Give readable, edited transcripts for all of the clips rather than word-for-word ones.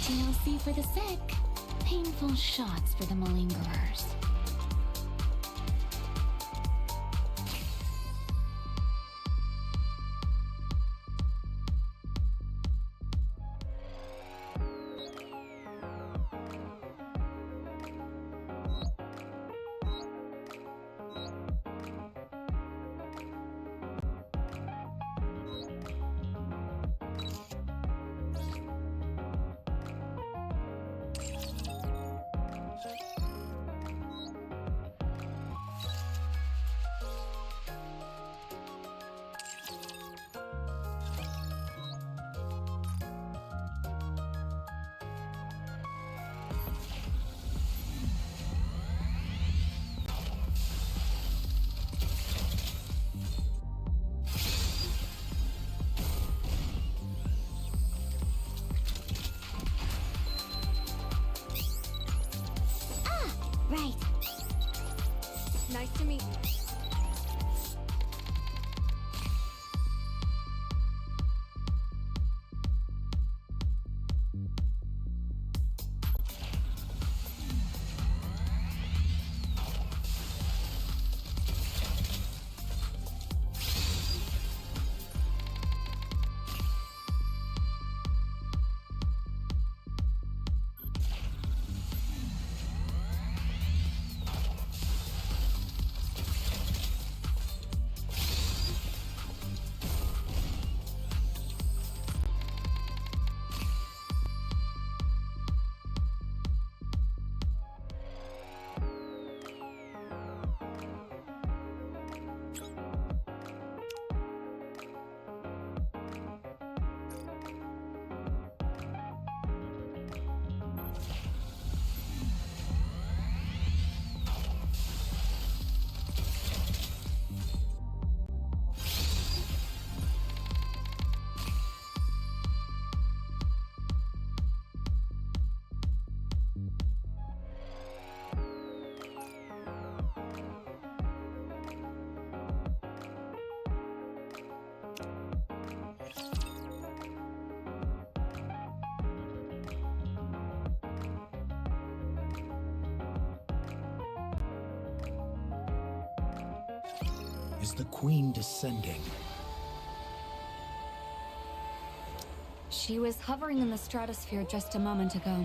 TLC for the sick. Painful shots for the malingerers. Nice to meet you. Is the Queen descending? She was hovering in the stratosphere just a moment ago,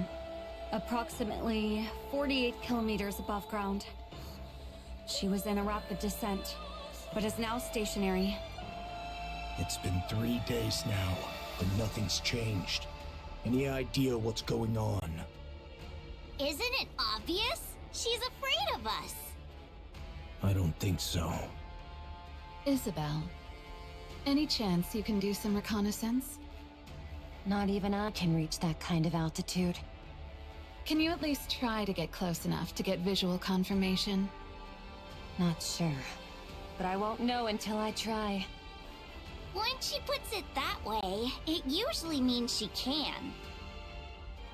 approximately 48 kilometers above ground. She was in a rapid descent, but is now stationary. It's been 3 days now, but nothing's changed. Any idea what's going on? Isn't it obvious? She's afraid of us. I don't think so. Isabel, any chance you can do some reconnaissance? Not even I can reach that kind of altitude. Can you at least try to get close enough to get visual confirmation? Not sure. But I won't know until I try. When she puts it that way, it usually means she can.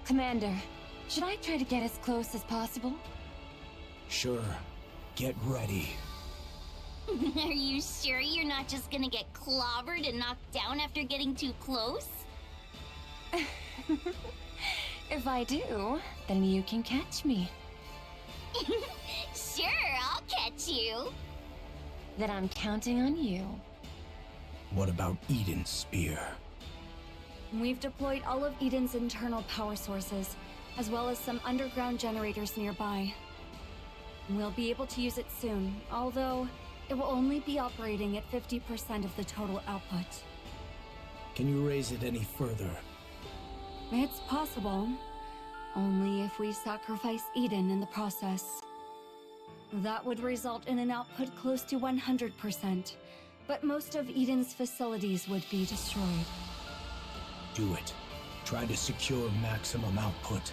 Commander, should I try to get as close as possible? Sure. Get ready. Are you sure you're not just gonna get clobbered and knocked down after getting too close? If I do, then you can catch me. Sure, I'll catch you. Then I'm counting on you. What about Eden's spear? We've deployed all of Eden's internal power sources, as well as some underground generators nearby. We'll be able to use it soon, although it will only be operating at 50% of the total output. Can you raise it any further? It's possible, only if we sacrifice Eden in the process. That would result in an output close to 100%, but most of Eden's facilities would be destroyed. Do it. Try to secure maximum output.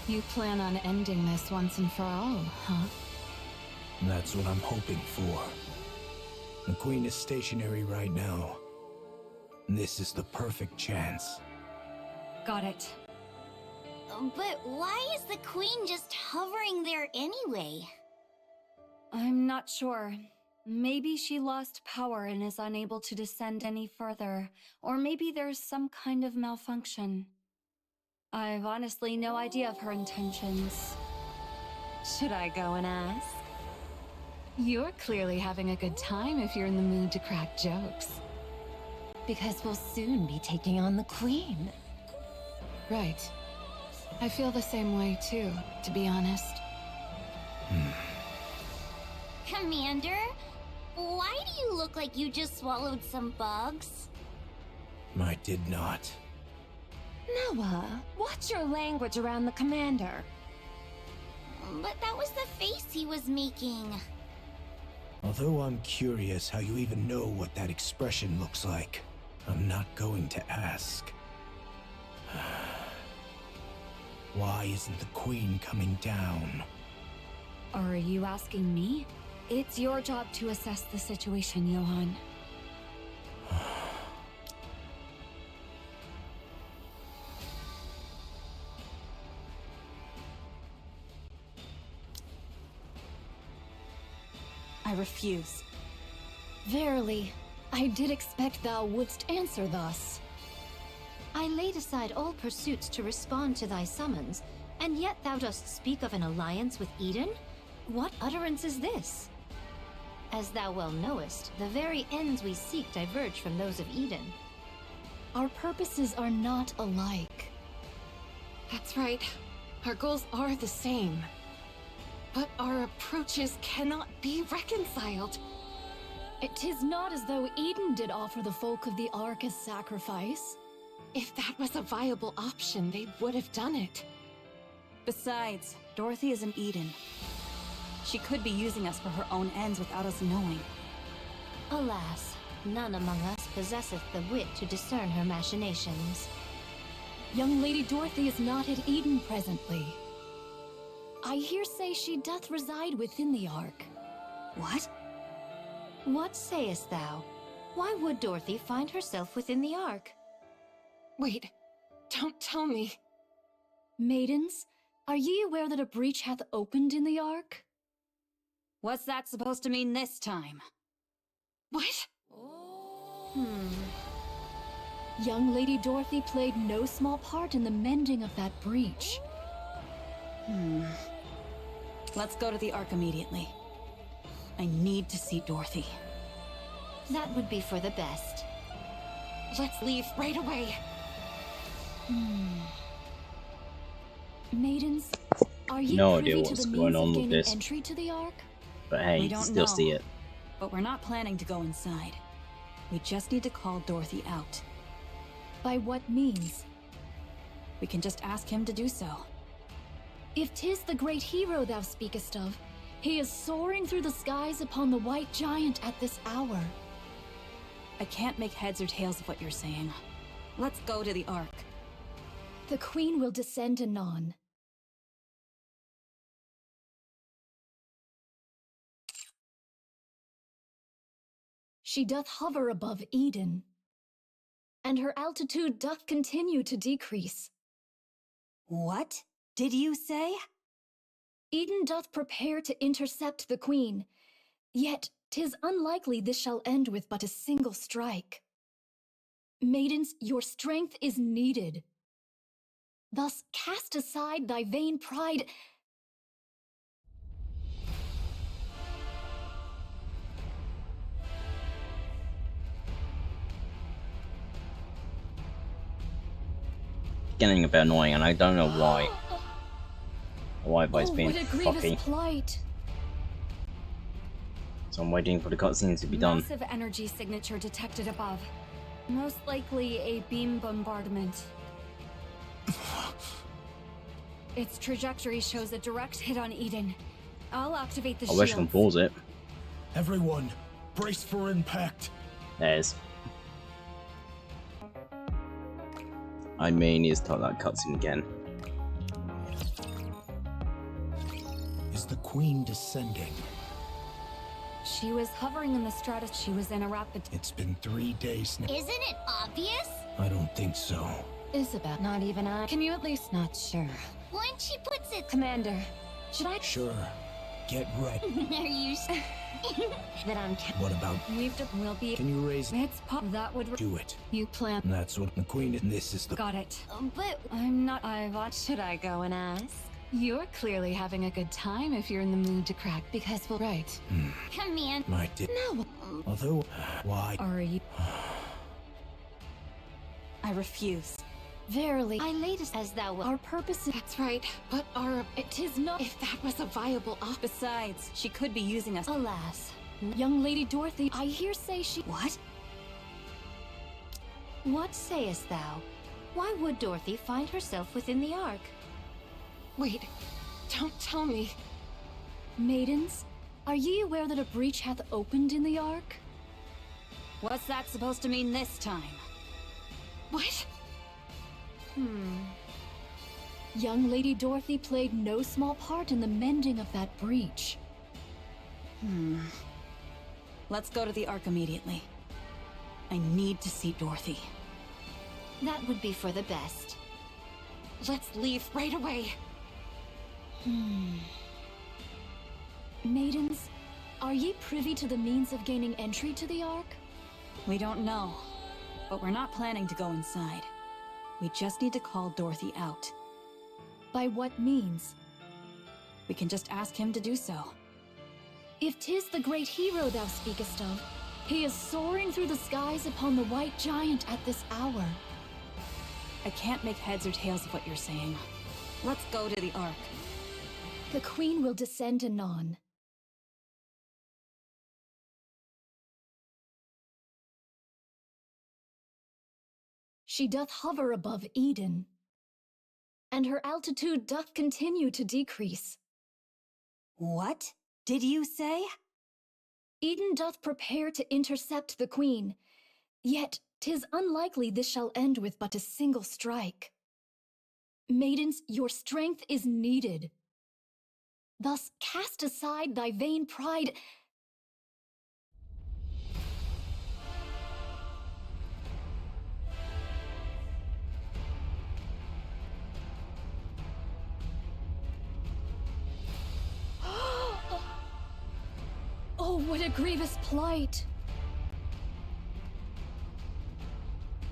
You plan on ending this once and for all, huh? That's what I'm hoping for. The Queen is stationary right now. This is the perfect chance. Got it. But why is the Queen just hovering there anyway? I'm not sure. Maybe she lost power and is unable to descend any further, or maybe there's some kind of malfunction. I've honestly no idea of her intentions. Should I go and ask? You're clearly having a good time if you're in the mood to crack jokes. Because we'll soon be taking on the Queen. Right. I feel the same way too, to be honest. Commander, why do you look like you just swallowed some bugs? I did not. Noah, watch your language around the commander. But that was the face he was making. Although I'm curious how you even know what that expression looks like, I'm not going to ask. Why isn't the Queen coming down? Are you asking me? It's your job to assess the situation, Johan. I refuse. Verily, I did expect thou wouldst answer thus. I laid aside all pursuits to respond to thy summons, and yet thou dost speak of an alliance with Eden? What utterance is this? As thou well knowest, the very ends we seek diverge from those of Eden. Our purposes are not alike. That's right. Our goals are the same. But our approaches cannot be reconciled. It is not as though Eden did offer the folk of the Ark as sacrifice. If that was a viable option, they would have done it. Besides, Dorothy is in Eden. She could be using us for her own ends without us knowing. Alas, none among us possesseth the wit to discern her machinations. Young Lady Dorothy is not at Eden presently. I hear say she doth reside within the Ark. What? What sayest thou? Why would Dorothy find herself within the Ark? Wait, don't tell me. Maidens, are ye aware that a breach hath opened in the Ark? What's that supposed to mean this time? What? Young Lady Dorothy played no small part in the mending of that breach. Let's go to the Ark immediately. I need to see Dorothy. That would be for the best. Let's leave right away. Maidens, are you No privy idea to what's the going means on of with gaining this. entry to the Ark? But hey, We you don't still know. see it. But we're not planning to go inside. We just need to call Dorothy out. By what means? We can just ask him to do so. If 'tis the great hero thou speakest of, he is soaring through the skies upon the white giant at this hour. I can't make heads or tails of what you're saying. Let's go to the Ark. The Queen will descend anon. She doth hover above Eden, and her altitude doth continue to decrease. What did you say? Eden doth prepare to intercept the Queen, yet 'tis unlikely this shall end with but a single strike. Maidens, your strength is needed. Thus cast aside thy vain pride. Getting a bit annoying, and I don't know why. The Wi-Fi's Oh, being what a grievous fucky. plight. So I'm waiting for the cutscene to be done. Massive energy signature detected above. Most likely a beam bombardment. Its trajectory shows a direct hit on Eden. I'll activate the I wish I can shields. pause it. Everyone, brace for impact. There's. I may need to start that cutscene again. Is the Queen descending? She was hovering in the stratus. She was in a rapid. It's been 3 days now. Isn't it obvious? I don't think so. Isabel. Not even I. Can you at least... Not sure. When she puts it. Commander, should I... Sure. Get ready. Are you? that I'm... What about... We'll be. Can you raise... It's pop. That would. Do it. You plan... That's what the Queen... And this is the... Got it. But I'm not. I watch. Should I go and ask? You're clearly having a good time if you're in the mood to crack, because we'll... Right. command. My di... No. Although... Why... Are you? I refuse. Verily, I laid as thou wilt. our purpose is... That's right, but our... It is not... If that was a viable option... Besides, she could be using us. Alas, young Lady Dorothy, I hear say she... What? What sayest thou? Why would Dorothy find herself within the Ark? Wait, don't tell me. Maidens, are ye aware that a breach hath opened in the Ark? What's that supposed to mean this time? What? Young Lady Dorothy played no small part in the mending of that breach. Let's go to the Ark immediately. I need to see Dorothy. That would be for the best. Let's leave right away. Maidens, are ye privy to the means of gaining entry to the Ark? We don't know, but we're not planning to go inside. We just need to call Dorothy out. By what means? We can just ask him to do so. If 'tis the great hero thou speakest of, he is soaring through the skies upon the white giant at this hour. I can't make heads or tails of what you're saying. Let's go to the Ark. The Queen will descend anon. She doth hover above Eden, and her altitude doth continue to decrease. What did you say? Eden doth prepare to intercept the Queen, yet 'tis unlikely this shall end with but a single strike. Maidens, your strength is needed. Thus cast aside thy vain pride. Oh, what a grievous plight!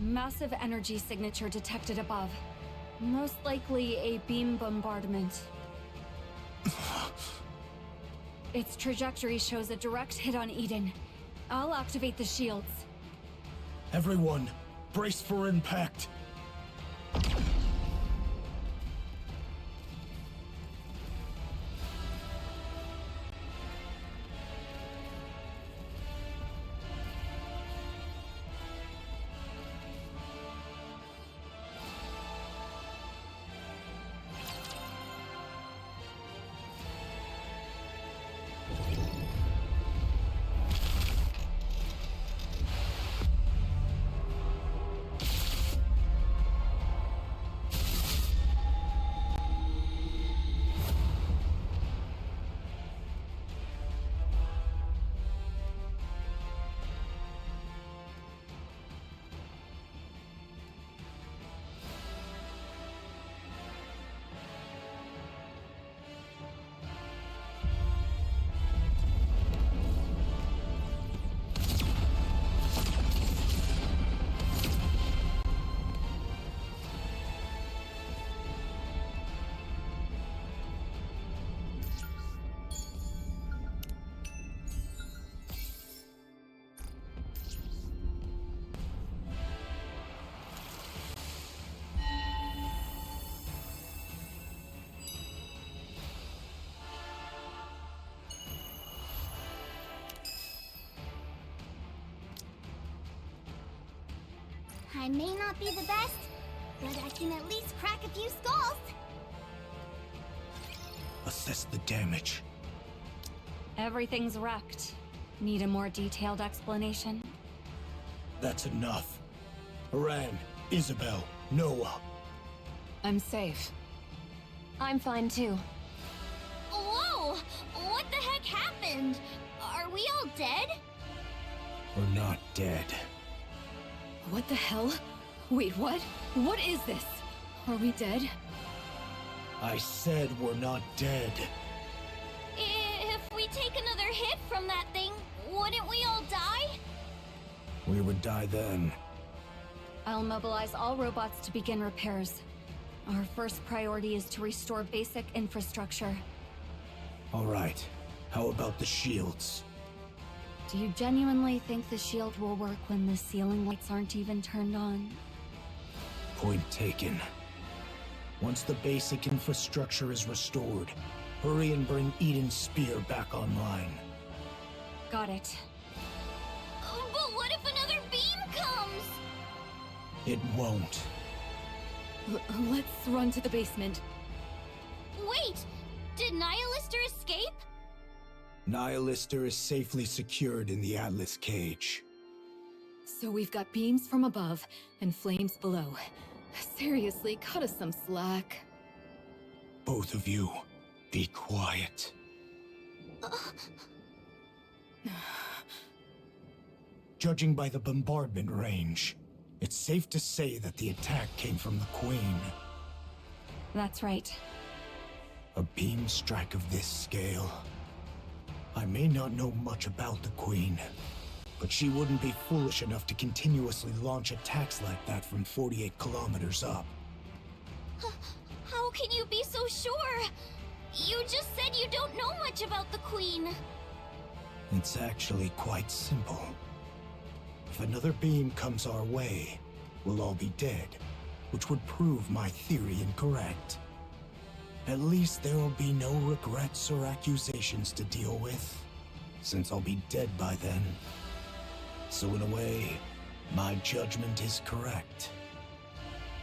Massive energy signature detected above. Most likely a beam bombardment. Its trajectory shows a direct hit on Eden. I'll activate the shields. Everyone, brace for impact. I may not be the best, but I can at least crack a few skulls. Assess the damage. Everything's wrecked. Need a more detailed explanation? That's enough. Haran, Isabel, Noah. I'm safe. I'm fine too. Whoa! What the heck happened? Are we all dead? We're not dead. What the hell? Wait, what? What is this? Are we dead? I said we're not dead. If we take another hit from that thing, wouldn't we all die? We would die then. I'll mobilize all robots to begin repairs. Our first priority is to restore basic infrastructure. All right. How about the shields? Do you genuinely think the shield will work when the ceiling lights aren't even turned on? Point taken. Once the basic infrastructure is restored, hurry and bring Eden's spear back online. Got it. But what if another beam comes? It won't. Let's run to the basement. Wait! Did Nihilister escape? Nihilister is safely secured in the Atlas cage. So we've got beams from above and flames below. Seriously, cut us some slack. Both of you, be quiet. Judging by the bombardment range, it's safe to say that the attack came from the Queen. That's right. A beam strike of this scale. I may not know much about the Queen, but she wouldn't be foolish enough to continuously launch attacks like that from 48 kilometers up. How can you be so sure? You just said you don't know much about the Queen. It's actually quite simple. If another beam comes our way, we'll all be dead, which would prove my theory incorrect. At least there will be no regrets or accusations to deal with, since I'll be dead by then. So in a way, my judgment is correct.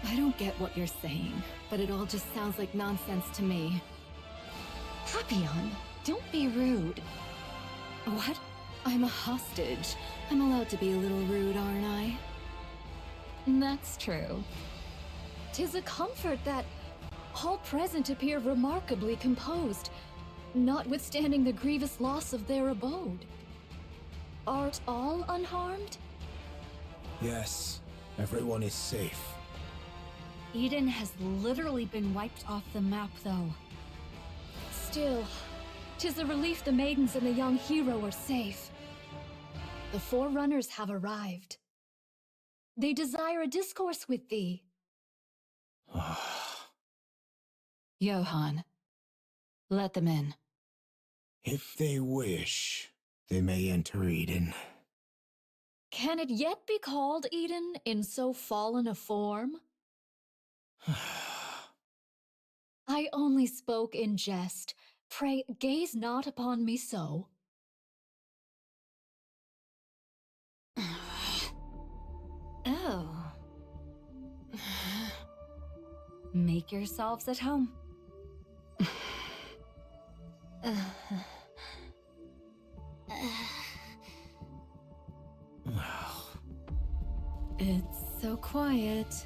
I don't get what you're saying, but it all just sounds like nonsense to me. Papillon, don't be rude. What? I'm a hostage. I'm allowed to be a little rude, aren't I? That's true. 'Tis a comfort that all present appear remarkably composed, notwithstanding the grievous loss of their abode. Art all unharmed? Yes, everyone is safe. Eden has literally been wiped off the map, though. Still, 'tis a relief the maidens and the young hero are safe. The Forerunners have arrived. They desire a discourse with thee. Johann, let them in. If they wish, they may enter Eden. Can it yet be called Eden in so fallen a form? I only spoke in jest. Pray, gaze not upon me so. Oh. Make yourselves at home. It's so quiet.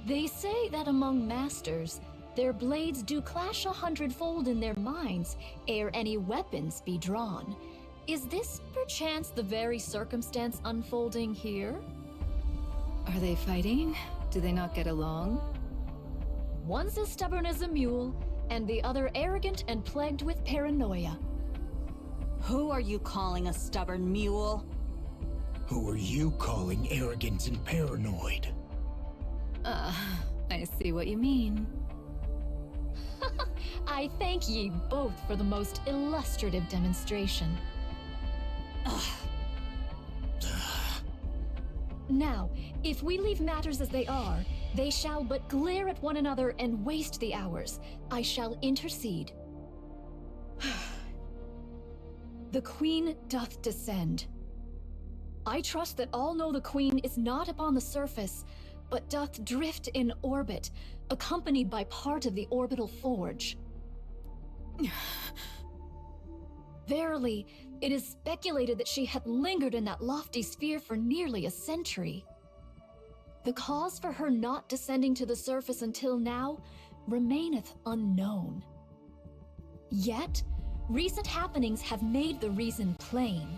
They say that among masters, their blades do clash 100-fold in their minds ere any weapons be drawn. Is this perchance the very circumstance unfolding here? Are they fighting? Do they not get along? One's as stubborn as a mule, and the other arrogant and plagued with paranoia. Who are you calling a stubborn mule? Who are you calling arrogant and paranoid? I see what you mean. I thank ye both for the most illustrative demonstration. Now, if we leave matters as they are, they shall but glare at one another and waste the hours. I shall intercede. The Queen doth descend. I trust that all know the Queen is not upon the surface, but doth drift in orbit, accompanied by part of the orbital forge. Verily, it is speculated that she had lingered in that lofty sphere for nearly a century. The cause for her not descending to the surface until now remaineth unknown. Yet, recent happenings have made the reason plain.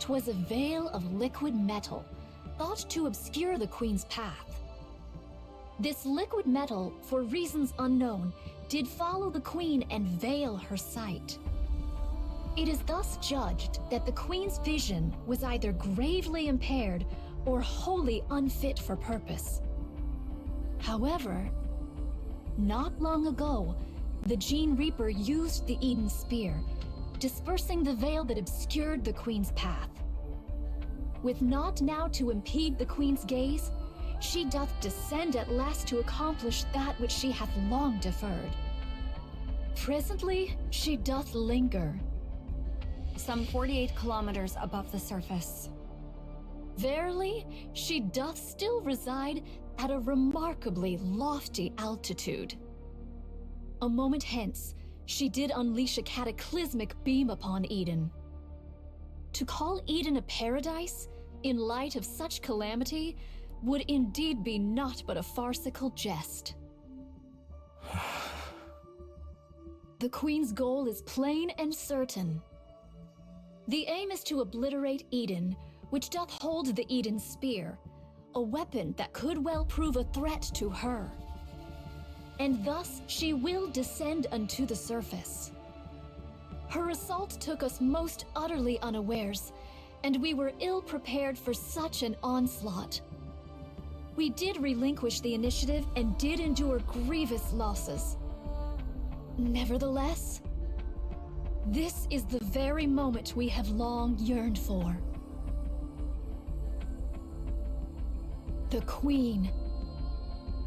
'Twas a veil of liquid metal, thought to obscure the Queen's path. This liquid metal, for reasons unknown, did follow the Queen and veil her sight. It is thus judged that the Queen's vision was either gravely impaired or wholly unfit for purpose. However, not long ago, the Gene Reaper used the Eden Spear, dispersing the veil that obscured the Queen's path. With naught now to impede the Queen's gaze, she doth descend at last to accomplish that which she hath long deferred. Presently, she doth linger. Some 48 kilometers above the surface. Verily, she doth still reside at a remarkably lofty altitude. A moment hence, she did unleash a cataclysmic beam upon Eden. To call Eden a paradise, in light of such calamity, would indeed be naught but a farcical jest. The Queen's goal is plain and certain. The aim is to obliterate Eden, which doth hold the Eden Spear, a weapon that could well prove a threat to her. And thus she will descend unto the surface. Her assault took us most utterly unawares, and we were ill prepared for such an onslaught. We did relinquish the initiative and did endure grievous losses. Nevertheless, this is the very moment we have long yearned for. The Queen.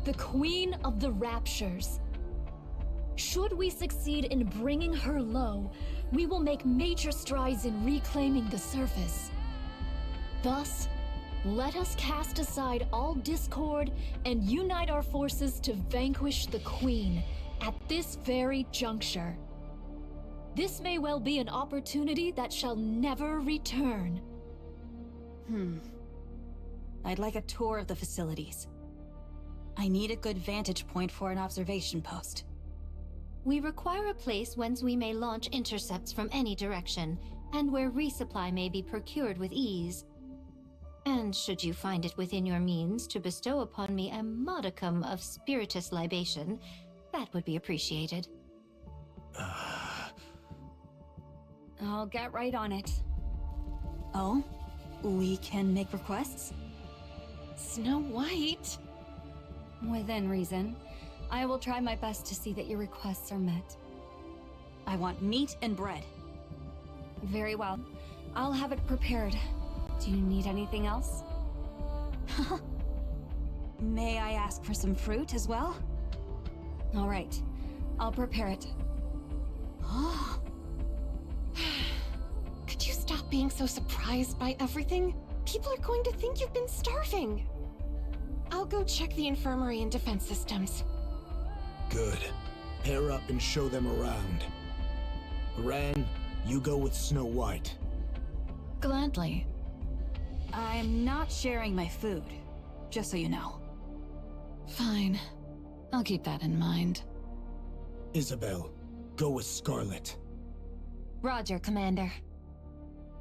The Queen of the Raptures. Should we succeed in bringing her low, we will make major strides in reclaiming the surface. Thus, let us cast aside all discord and unite our forces to vanquish the Queen at this very juncture. This may well be an opportunity that shall never return. I'd like a tour of the facilities. I need a good vantage point for an observation post. We require a place whence we may launch intercepts from any direction, and where resupply may be procured with ease. And should you find it within your means to bestow upon me a modicum of spiritus libation, that would be appreciated. I'll get right on it. Oh? We can make requests? Snow White? Within reason. I will try my best to see that your requests are met. I want meat and bread. Very well. I'll have it prepared. Do you need anything else? May I ask for some fruit as well? All right. I'll prepare it. Oh. Could you stop being so surprised by everything? People are going to think you've been starving. I'll go check the infirmary and defense systems. Good. Pair up and show them around. Ran, you go with Snow White. Gladly. I'm not sharing my food, just so you know. Fine. I'll keep that in mind. Isabel, go with Scarlet. Roger, Commander.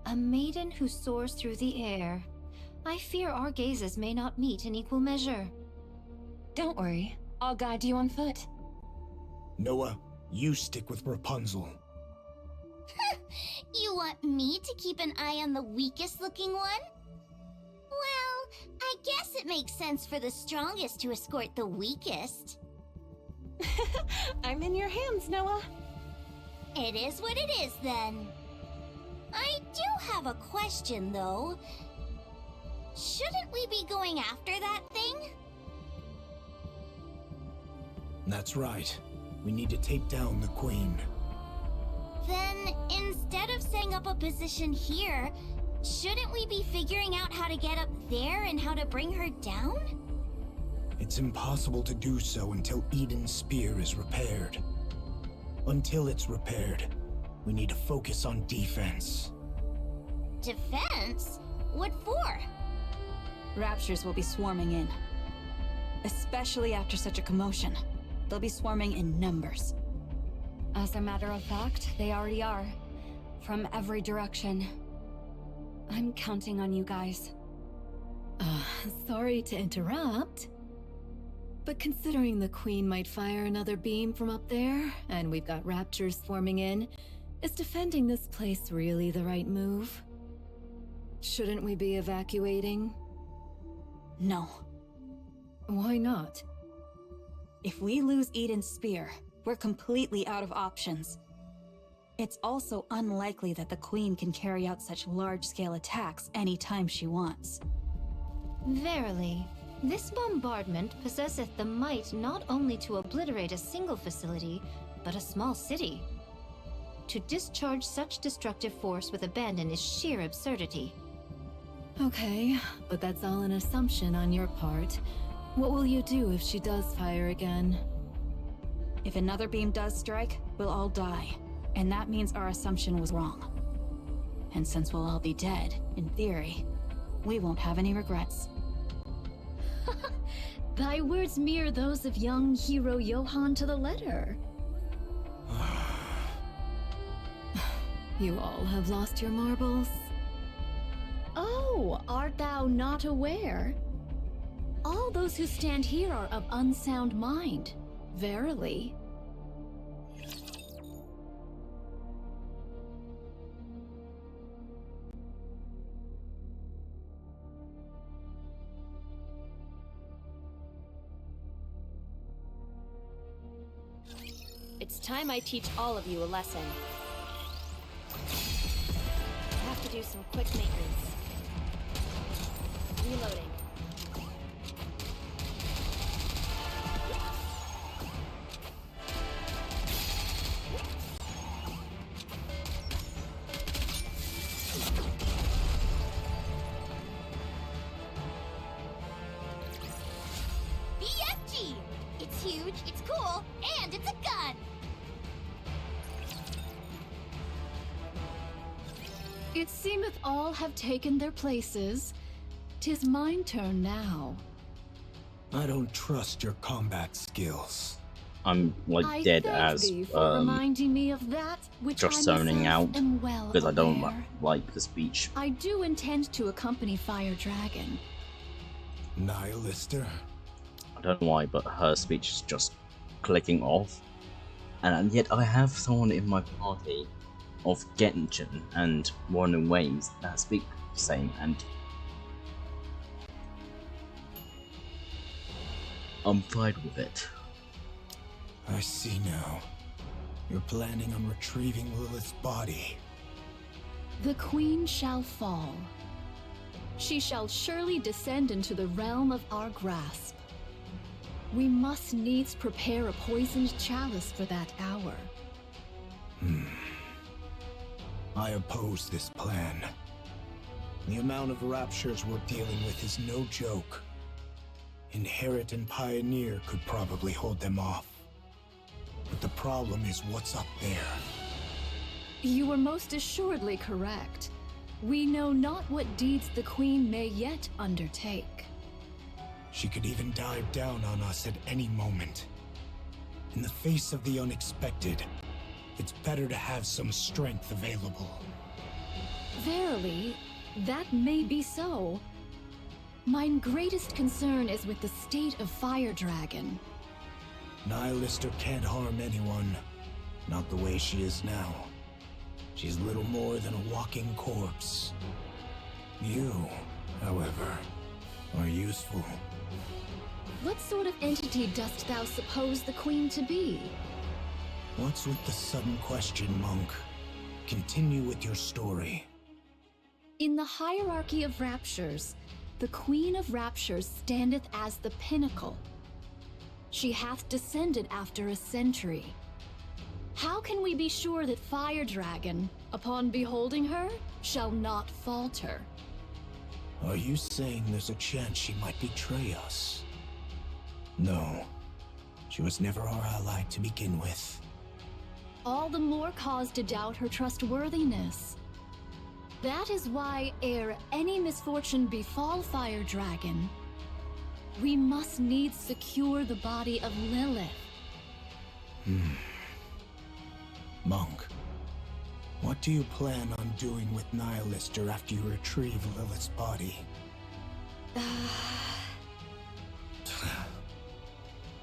A maiden who soars through the air. I fear our gazes may not meet in equal measure. Don't worry. I'll guide you on foot. Noah, you stick with Rapunzel. You want me to keep an eye on the weakest looking one? Well, I guess it makes sense for the strongest to escort the weakest. I'm in your hands, Noah. It is what it is, then. I do have a question, though. Shouldn't we be going after that thing? That's right. We need to take down the Queen. Then, instead of setting up a position here, Shouldn't we be figuring out how to get up there and how to bring her down? It's impossible to do so until Eden's spear is repaired. Until it's repaired, we need to focus on defense. Defense? What for? Raptures will be swarming in. Especially after such a commotion. They'll be swarming in numbers. As a matter of fact, they already are. From every direction. I'm counting on you guys. Sorry to interrupt. But considering the Queen might fire another beam from up there, and we've got raptors swarming in, is defending this place really the right move? Shouldn't we be evacuating? No. Why not? If we lose Eden's spear, we're completely out of options. It's also unlikely that the Queen can carry out such large-scale attacks anytime she wants. Verily, this bombardment possesseth the might not only to obliterate a single facility, but a small city. To discharge such destructive force with abandon is sheer absurdity. Okay, but that's all an assumption on your part. What will you do if she does fire again? If another beam does strike, we'll all die. And that means our assumption was wrong. And since we'll all be dead, in theory, we won't have any regrets. Thy words mirror those of young hero Johann to the letter. You all have lost your marbles? Oh, art thou not aware? All those who stand here are of unsound mind. Verily. It's time I teach all of you a lesson. I have to do some quick maintenance. Reloading. BFG! It's huge, it's cool, and it's a gun! It seemeth all have taken their places. 'Tis mine turn now. I don't trust your combat skills. I'm like I dead thank as thee for reminding me of that which just I zoning myself out am well because I don't aware. like the speech. I do intend to accompany Fire Dragon. Nihilister? I don't know why, but her speech is just clicking off. And yet I have someone in my party of Genshin and Warren Waynes that speak the same, and I'm fine with it. I see now. You're planning on retrieving Lilith's body. The Queen shall fall. She shall surely descend into the realm of our grasp. We must needs prepare a poisoned chalice for that hour. I oppose this plan. The amount of raptures we're dealing with is no joke. Inherit and Pioneer could probably hold them off. But the problem is what's up there. You are most assuredly correct. We know not what deeds the Queen may yet undertake. She could even dive down on us at any moment. In the face of the unexpected, it's better to have some strength available. Verily, that may be so. Mine greatest concern is with the state of Fire Dragon. Nihilister can't harm anyone. Not the way she is now. She's little more than a walking corpse. You, however, are useful. What sort of entity dost thou suppose the Queen to be? What's with the sudden question, Monk? Continue with your story. In the hierarchy of raptures, the Queen of Raptures standeth as the pinnacle. She hath descended after a century. How can we be sure that Fire Dragon, upon beholding her, shall not falter? Are you saying there's a chance she might betray us? No. She was never our ally to begin with. All the more cause to doubt her trustworthiness. That is why, ere any misfortune befall Fire Dragon, we must needs secure the body of Lilith. Monk, what do you plan on doing with Nihilister after you retrieve Lilith's body?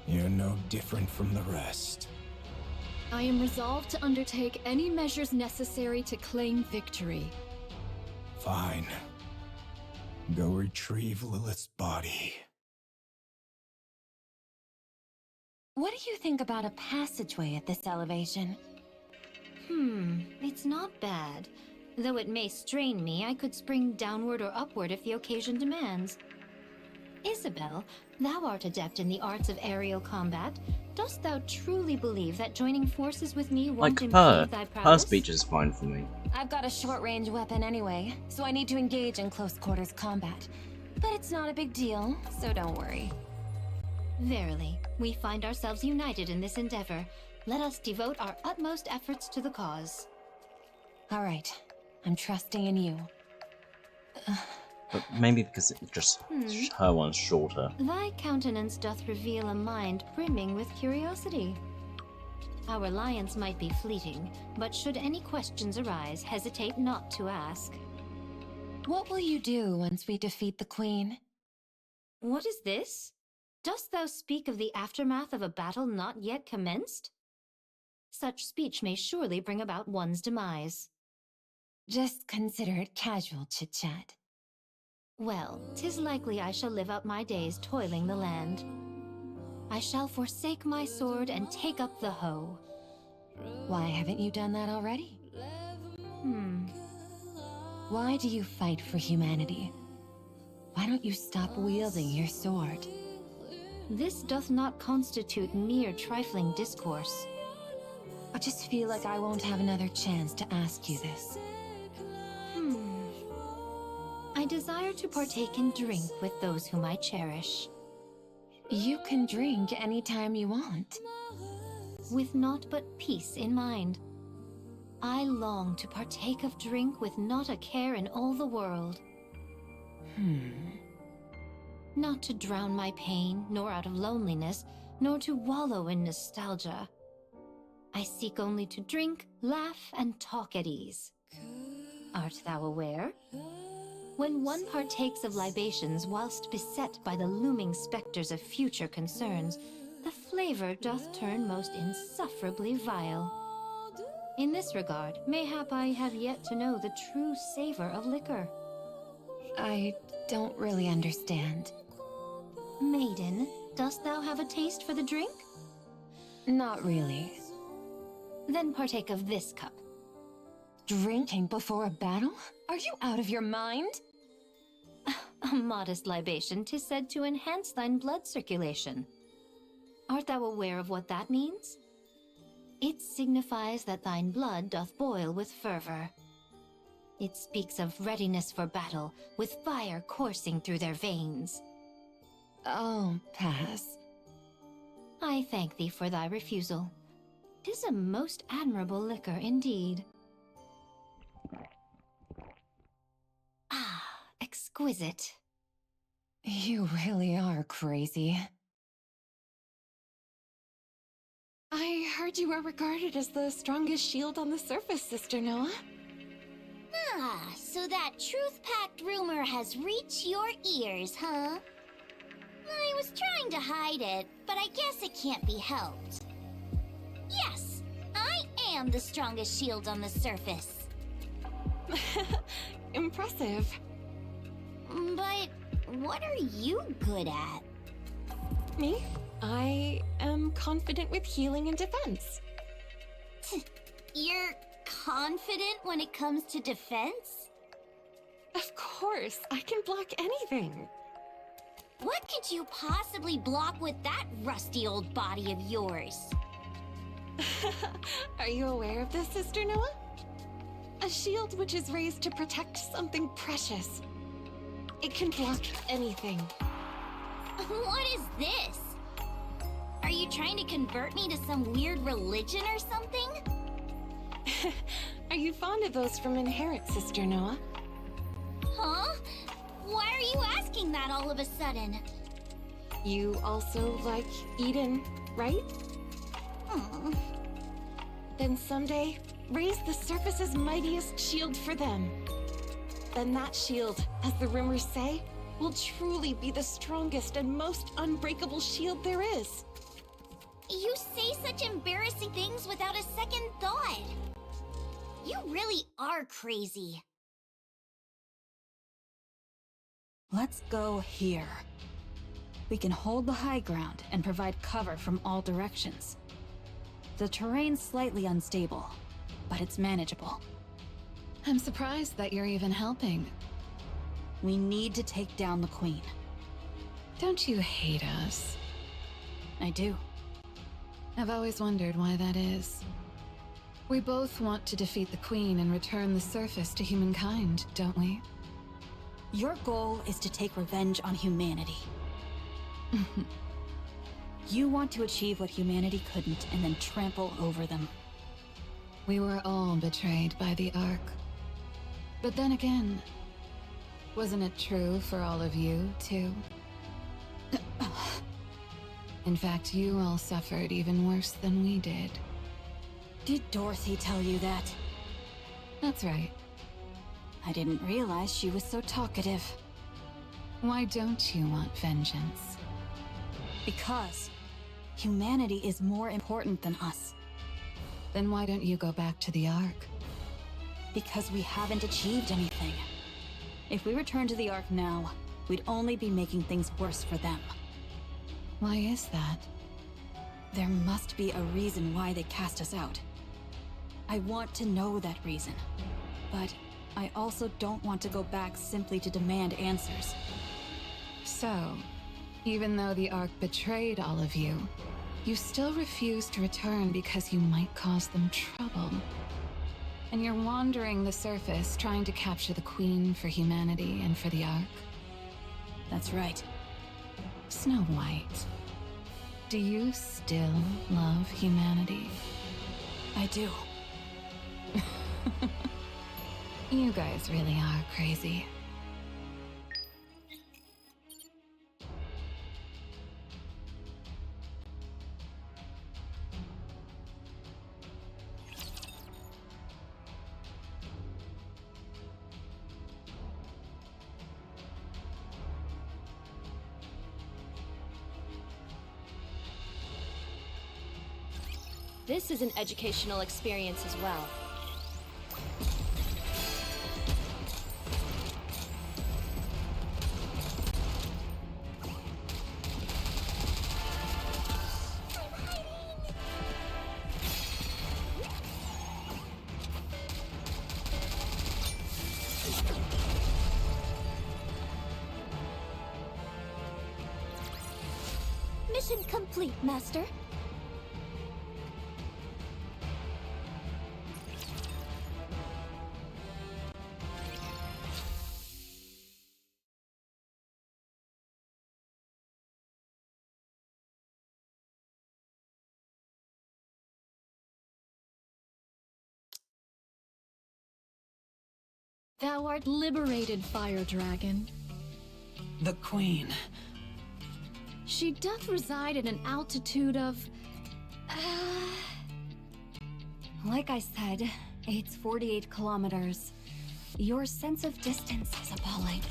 You're no different from the rest. I am resolved to undertake any measures necessary to claim victory. Fine. Go retrieve Lilith's body. What do you think about a passageway at this elevation? It's not bad. Though it may strain me, I could spring downward or upward if the occasion demands. Isabel, thou art adept in the arts of aerial combat. Dost thou truly believe that joining forces with me won't impede thy Her prowess? speech is fine for me. I've got a short-range weapon anyway, so I need to engage in close-quarters combat. But it's not a big deal, so don't worry. Verily, we find ourselves united in this endeavor. Let us devote our utmost efforts to the cause. All right, I'm trusting in you. But maybe because it's just her one's shorter. Thy countenance doth reveal a mind brimming with curiosity. Our alliance might be fleeting, but should any questions arise, hesitate not to ask. What will you do once we defeat the Queen? What is this? Dost thou speak of the aftermath of a battle not yet commenced? Such speech may surely bring about one's demise. Just consider it casual chit-chat. Well, 'tis likely I shall live out my days toiling the land. I shall forsake my sword and take up the hoe. Why haven't you done that already? Why do you fight for humanity? Why don't you stop wielding your sword? This doth not constitute mere trifling discourse. I just feel like I won't have another chance to ask you this. I desire to partake in drink with those whom I cherish. You can drink anytime you want. With naught but peace in mind. I long to partake of drink with not a care in all the world. Not to drown my pain, nor out of loneliness, nor to wallow in nostalgia. I seek only to drink, laugh, and talk at ease. Art thou aware? When one partakes of libations whilst beset by the looming specters of future concerns, the flavor doth turn most insufferably vile. In this regard, mayhap I have yet to know the true savor of liquor. I don't really understand. Maiden, dost thou have a taste for the drink? Not really. Then partake of this cup. Drinking before a battle? Are you out of your mind? A modest libation 'tis said to enhance thine blood circulation. Art thou aware of what that means? It signifies that thine blood doth boil with fervor. It speaks of readiness for battle, with fire coursing through their veins. I'll pass. I thank thee for thy refusal. 'Tis a most admirable liquor indeed. Ah, exquisite. You really are crazy. I heard you are regarded as the strongest shield on the surface, Sister Noah. Ah, so that truth-packed rumor has reached your ears, huh? I was trying to hide it, but I guess it can't be helped. Yes, I am the strongest shield on the surface. Impressive. But what are you good at? Me? I am confident with healing and defense. You're confident when it comes to defense? Of course, I can block anything. What could you possibly block with that rusty old body of yours? Are you aware of this, Sister Noah? A shield which is raised to protect something precious. It can block anything. What is this? Are you trying to convert me to some weird religion or something? Are you fond of those from Inherit, Sister Noah? Huh? Why are you asking that all of a sudden? You also like Eden, right? Hmm. Then someday, raise the surface's mightiest shield for them. Then that shield, as the rumors say, will truly be the strongest and most unbreakable shield there is. You say such embarrassing things without a second thought. You really are crazy. Let's go here. We can hold the high ground and provide cover from all directions. The terrain's slightly unstable, but it's manageable. I'm surprised that you're even helping. We need to take down the Queen. Don't you hate us? I do. I've always wondered why that is. We both want to defeat the Queen and return the surface to humankind, don't we? Your goal is to take revenge on humanity. You want to achieve what humanity couldn't and then trample over them. We were all betrayed by the Ark. But then again, wasn't it true for all of you, too? In fact, you all suffered even worse than we did. Did Dorothy tell you that? That's right. I didn't realize she was so talkative. Why don't you want vengeance? Because humanity is more important than us. Then why don't you go back to the Ark? Because we haven't achieved anything. If we return to the Ark now, we'd only be making things worse for them. Why is that? There must be a reason why they cast us out. I want to know that reason. But I also don't want to go back simply to demand answers. So, even though the Ark betrayed all of you, you still refuse to return because you might cause them trouble. And you're wandering the surface trying to capture the Queen for humanity and for the Ark. That's right. Snow White, do you still love humanity? I do. You guys really are crazy. This is an educational experience as well. Mission complete, Master. Thou art liberated, Fire Dragon. The Queen. She doth reside at an altitude of... Like I said, it's 48 kilometers. Your sense of distance is appalling.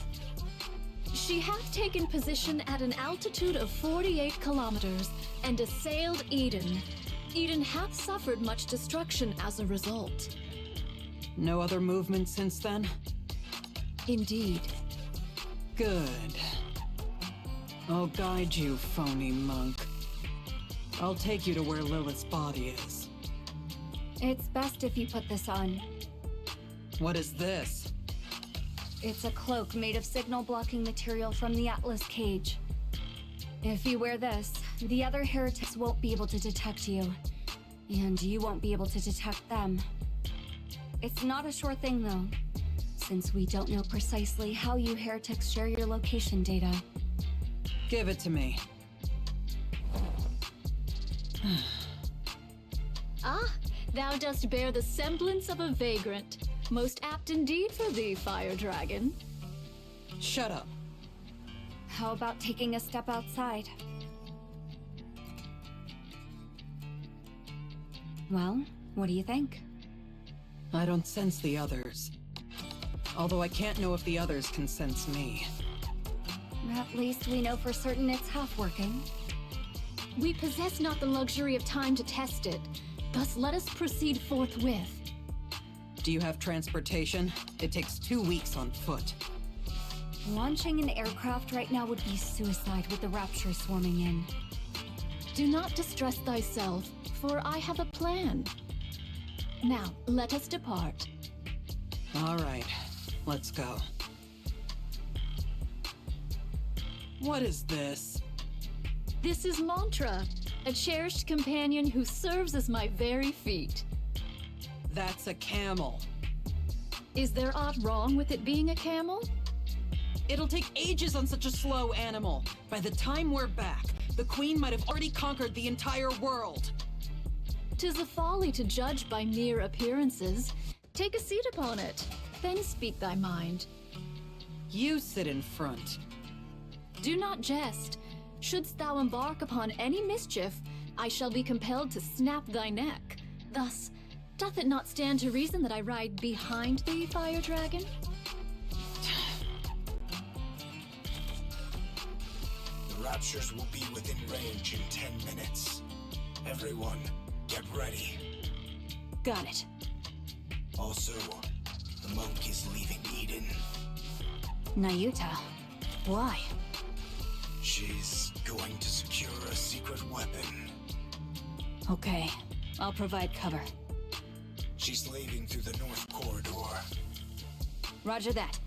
She hath taken position at an altitude of 48 kilometers and assailed Eden. Eden hath suffered much destruction as a result. No other movement since then? Indeed. Good. I'll guide you, phony monk. I'll take you to where Lilith's body is. It's best if you put this on. What is this? It's a cloak made of signal-blocking material from the Atlas cage. If you wear this, the other heretics won't be able to detect you. And you won't be able to detect them. It's not a sure thing, though, since we don't know precisely how you heretics share your location data. Give it to me. Ah, thou dost bear the semblance of a vagrant. Most apt indeed for thee, Fire Dragon. Shut up. How about taking a step outside? Well, what do you think? I don't sense the others. Although I can't know if the others can sense me. At least we know for certain it's half working. We possess not the luxury of time to test it. Thus let us proceed forthwith. Do you have transportation? It takes 2 weeks on foot. Launching an aircraft right now would be suicide with the Rapture swarming in. Do not distress thyself, for I have a plan. Now, let us depart. All right, let's go. What is this? This is Mantra, a cherished companion who serves as my very feet. That's a camel. Is there aught wrong with it being a camel? It'll take ages on such a slow animal. By the time we're back, the Queen might have already conquered the entire world. 'Tis a folly to judge by mere appearances. Take a seat upon it, then speak thy mind. You sit in front. Do not jest. Shouldst thou embark upon any mischief, I shall be compelled to snap thy neck. Thus, doth it not stand to reason that I ride behind thee, Fire Dragon? The Raptures will be within range in 10 minutes. Everyone, get ready. Got it. Also, the monk is leaving Eden. Nayuta, why? She's going to secure a secret weapon. Okay, I'll provide cover. She's leaving through the north corridor. Roger that.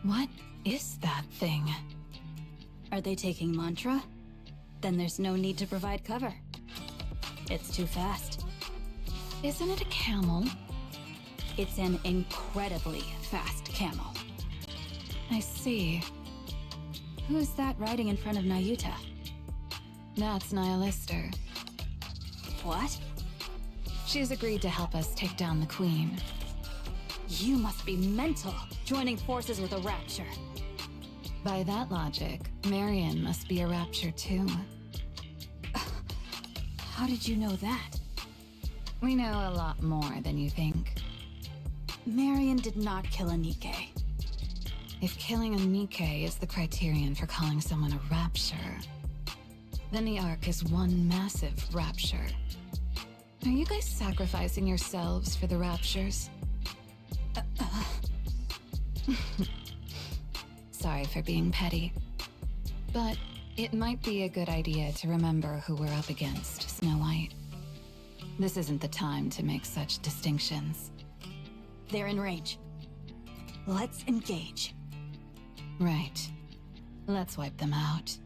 What is that thing? Are they taking Mantra? Then there's no need to provide cover. It's too fast. Isn't it a camel? It's an incredibly fast camel. I see. Who's that riding in front of Nayuta? That's Nihilister. What? She's agreed to help us take down the Queen. You must be mental, joining forces with a Rapture. By that logic, Marion must be a Rapture too. How did you know that? We know a lot more than you think. Marion did not kill a nikke. If killing a nikke is the criterion for calling someone a Rapture, then the Ark is one massive Rapture. Are you guys sacrificing yourselves for the Raptures? Sorry for being petty, but it might be a good idea to remember who we're up against, Snow White. This isn't the time to make such distinctions. They're in range. Let's engage. Right. Let's wipe them out.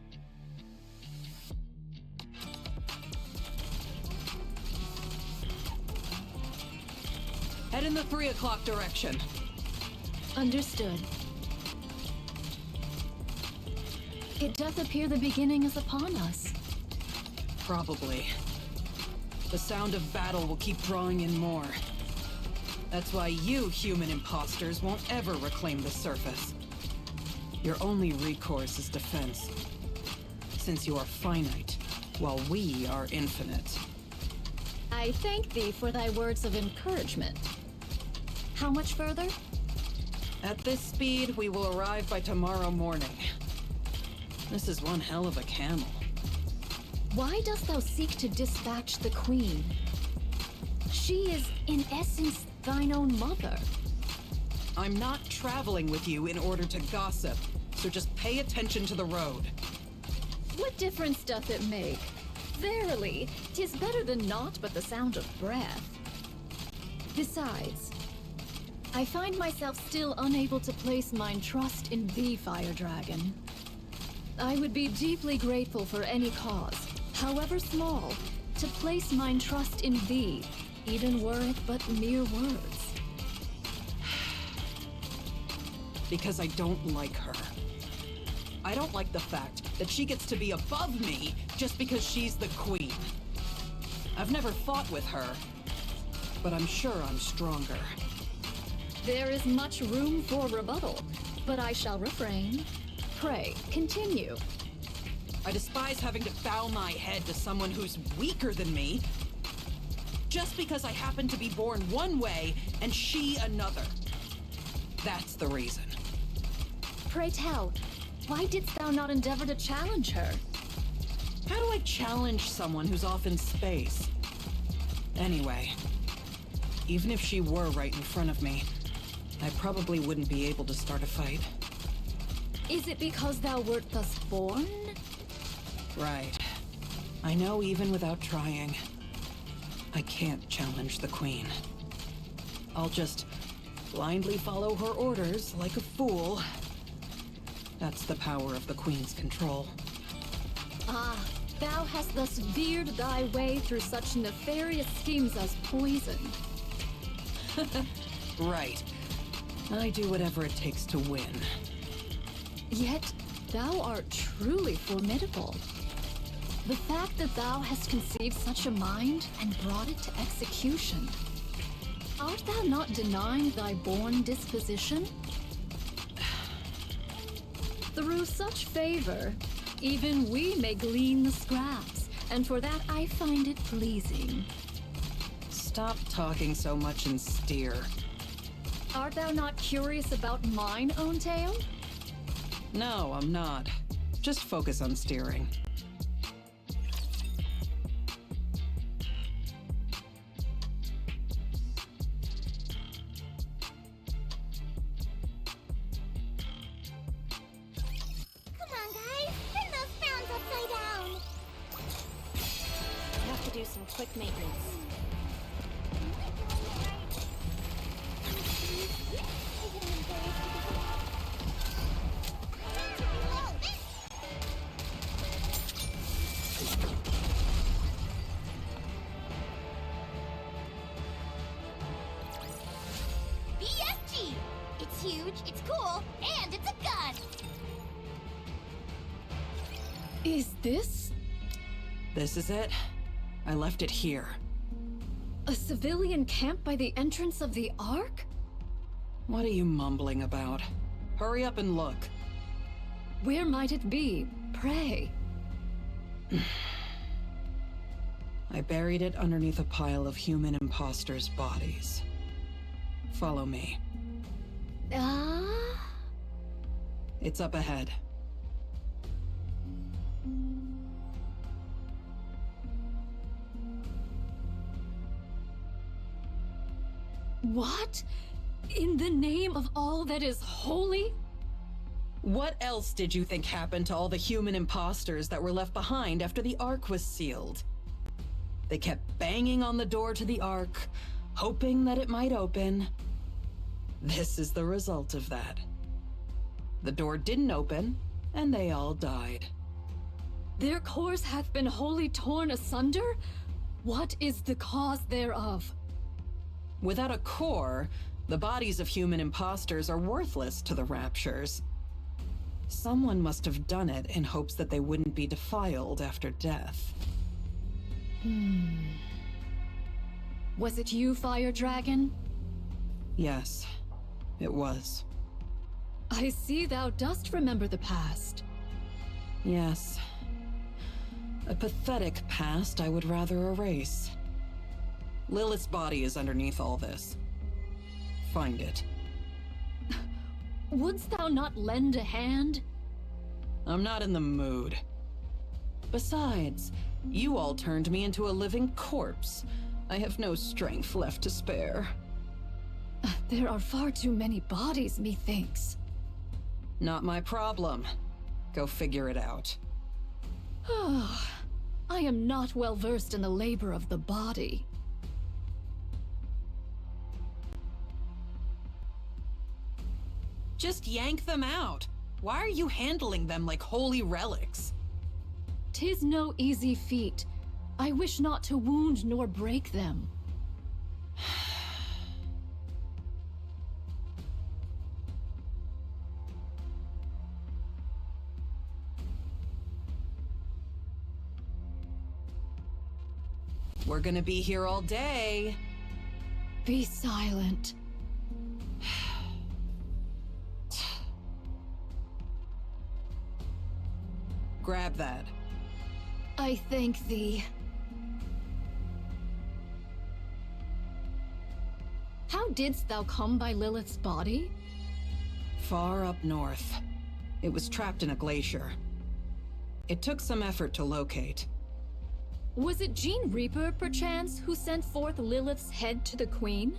Head in the 3 o'clock direction. Understood. It doth appear the beginning is upon us. Probably. The sound of battle will keep drawing in more. That's why you human imposters won't ever reclaim the surface. Your only recourse is defense. Since you are finite, while we are infinite. I thank thee for thy words of encouragement. How much further? At this speed, we will arrive by tomorrow morning. This is one hell of a camel. Why dost thou seek to dispatch the queen? She is, in essence, thine own mother. I'm not traveling with you in order to gossip, so just pay attention to the road. What difference doth it make? Verily, 'tis better than naught but the sound of breath. Besides, I find myself still unable to place mine trust in thee, Fire Dragon. I would be deeply grateful for any cause, however small, to place mine trust in thee, even were it but mere words. Because I don't like her. I don't like the fact that she gets to be above me just because she's the queen. I've never fought with her, but I'm sure I'm stronger. There is much room for rebuttal, but I shall refrain. Pray, continue. I despise having to bow my head to someone who's weaker than me, just because I happen to be born one way and she another. That's the reason. Pray tell, why didst thou not endeavor to challenge her? How do I challenge someone who's off in space? Anyway, even if she were right in front of me, I probably wouldn't be able to start a fight. Is it because thou wert thus born? Right. I know even without trying, I can't challenge the queen. I'll just blindly follow her orders like a fool. That's the power of the queen's control. Ah, thou hast thus veered thy way through such nefarious schemes as poison. Right. I do whatever it takes to win. Yet, thou art truly formidable. The fact that thou hast conceived such a mind and brought it to execution. Art thou not denying thy born disposition? Through such favor, even we may glean the scraps, and for that I find it pleasing. Stop talking so much and steer. Art thou not curious about mine own tale? No, I'm not. Just focus on steering. Come on, guys. Turn those frowns upside down. Have to do some quick maintenance. BFG! It's huge, it's cool, and it's a gun! Is this This is it. I left it here. a civilian camp by the entrance of the Ark? What are you mumbling about? Hurry up and look. Where might it be, pray? I buried it underneath a pile of human imposters' bodies. Follow me. Ah? It's up ahead. What? In the name of all that is holy? What else did you think happened to all the human imposters that were left behind after the Ark was sealed? They kept banging on the door to the Ark, hoping that it might open. This is the result of that. The door didn't open, and they all died. Their cores hath been wholly torn asunder? What is the cause thereof? Without a core, the bodies of human imposters are worthless to the Raptures. Someone must have done it in hopes that they wouldn't be defiled after death. Was it you, Fire Dragon? Yes, it was. I see thou dost remember the past. Yes. A pathetic past I would rather erase. Lilith's body is underneath all this. Find it. Wouldst thou not lend a hand? I'm not in the mood. Besides, you all turned me into a living corpse. I have no strength left to spare. There are far too many bodies, methinks. Not my problem. Go figure it out. I am not well versed in the labor of the body. Just yank them out. Why are you handling them like holy relics? 'Tis no easy feat. I wish not to wound nor break them. We're gonna be here all day. Be silent. Grab that. I thank thee. How didst thou come by Lilith's body? Far up north. It was trapped in a glacier. It took some effort to locate. Was it Gene Reaper, perchance, who sent forth Lilith's head to the Queen?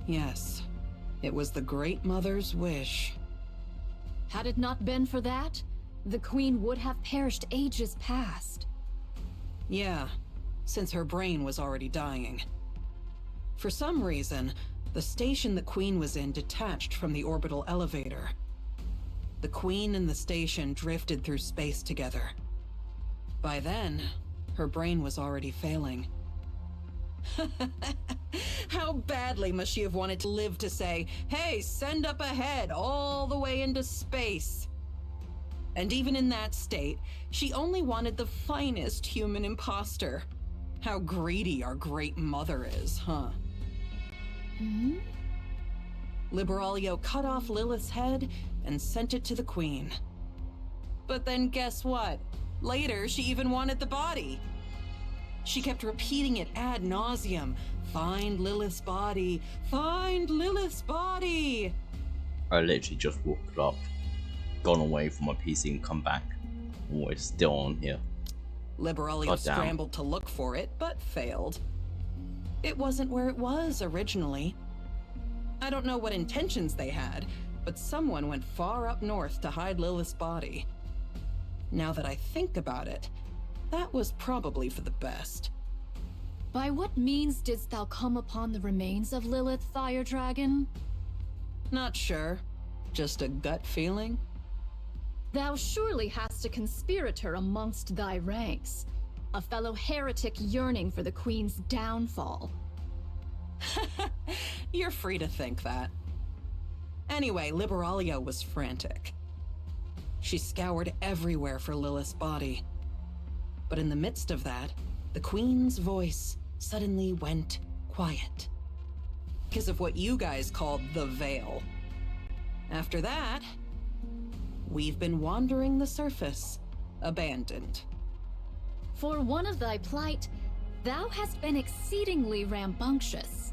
Yes. It was the Great Mother's wish. Had it not been for that, the Queen would have perished ages past. Yeah, since her brain was already dying. For some reason, the station the Queen was in detached from the orbital elevator. The Queen and the station drifted through space together. By then, her brain was already failing. How badly must she have wanted to live to say, "Hey, send up ahead all the way into space"? And even in that state, she only wanted the finest human imposter. How greedy our Great Mother is, huh? Liberaglio cut off Lilith's head and sent it to the Queen. But then guess what? Later, she even wanted the body. She kept repeating it ad nauseum. Find Lilith's body. Find Lilith's body. I literally just walked up, gone away from my PC and come back. Oh, it's still on here. Liberaglio scrambled to look for it, but failed. It wasn't where it was originally. I don't know what intentions they had, but someone went far up north to hide Lilith's body. Now that I think about it, that was probably for the best. By what means didst thou come upon the remains of Lilith, Fire Dragon? Not sure. Just a gut feeling. Thou surely hast a conspirator amongst thy ranks. A fellow heretic yearning for the Queen's downfall. You're free to think that. Anyway, Liberaglio was frantic. She scoured everywhere for Lilith's body. But in the midst of that, the Queen's voice suddenly went quiet. Because of what you guys called the Veil. After that, we've been wandering the surface, abandoned. For one of thy plight, thou hast been exceedingly rambunctious.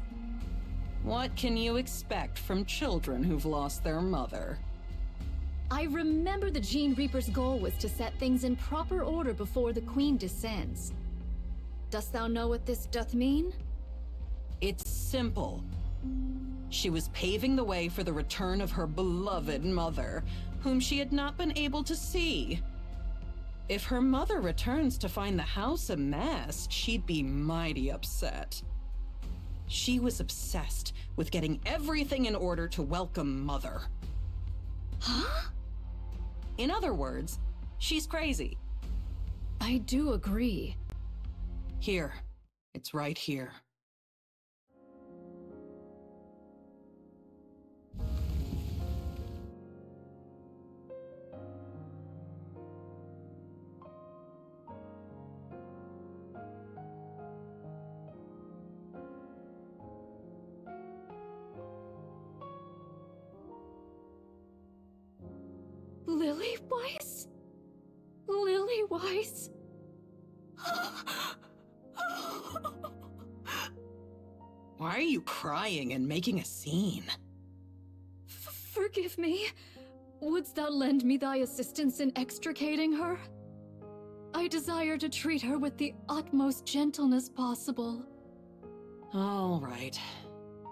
What can you expect from children who've lost their mother? I remember the Gene Reaper's goal was to set things in proper order before the Queen descends. Dost thou know what this doth mean? It's simple. She was paving the way for the return of her beloved mother, whom she had not been able to see. If her mother returns to find the house a mess, she'd be mighty upset. She was obsessed with getting everything in order to welcome Mother. Huh? In other words, she's crazy. I do agree. Here. It's right here. Lily Weiss? Lily Weiss? Why are you crying and making a scene? Forgive me. Wouldst thou lend me thy assistance in extricating her? I desire to treat her with the utmost gentleness possible. All right.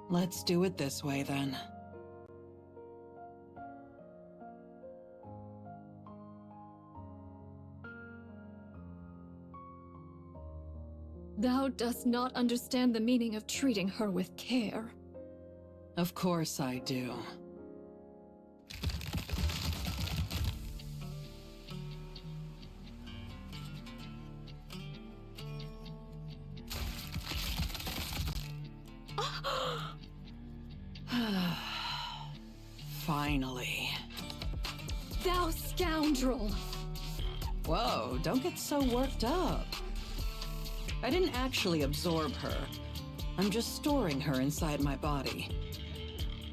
Let's do it this way then. Thou dost not understand the meaning of treating her with care. Of course I do. Finally. Thou scoundrel! Whoa, don't get so worked up. I didn't actually absorb her. I'm just storing her inside my body.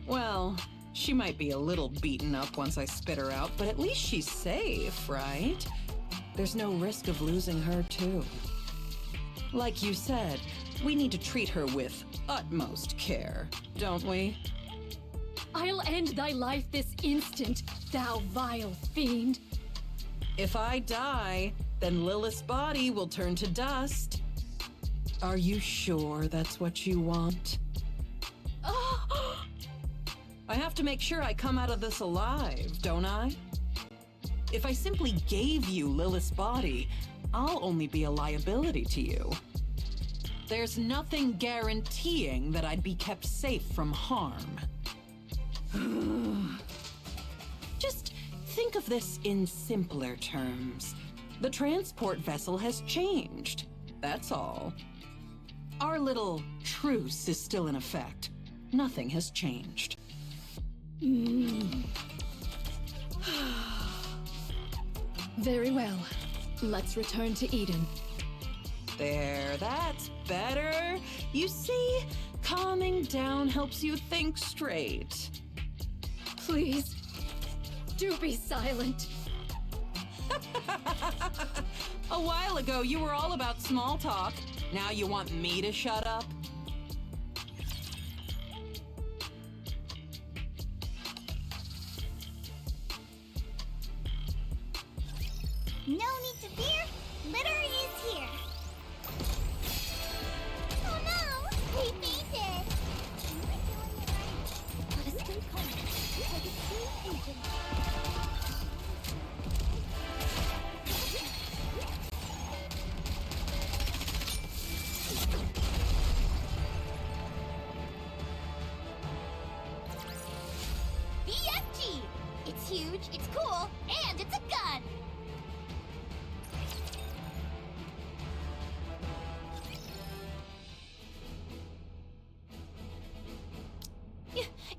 Well, she might be a little beaten up once I spit her out, but at least she's safe, right? There's no risk of losing her, too. Like you said, we need to treat her with utmost care, don't we? I'll end thy life this instant, thou vile fiend! If I die, then Lilith's body will turn to dust. Are you sure that's what you want? I have to make sure I come out of this alive, don't I? If I simply gave you Lilith's body, I'll only be a liability to you. There's nothing guaranteeing that I'd be kept safe from harm. Just think of this in simpler terms. The transport vessel has changed, that's all. Our little truce is still in effect. Nothing has changed. Very well. Let's return to Eden. There, that's better. You see, calming down helps you think straight. Please, do be silent. A while ago, you were all about small talk. Now you want me to shut up? No need to fear. Litter is here. Oh no! They fainted! Am I doing it right? Let us stay calm. Like a true agent. BFG! It's huge, it's cool, and it's a gun!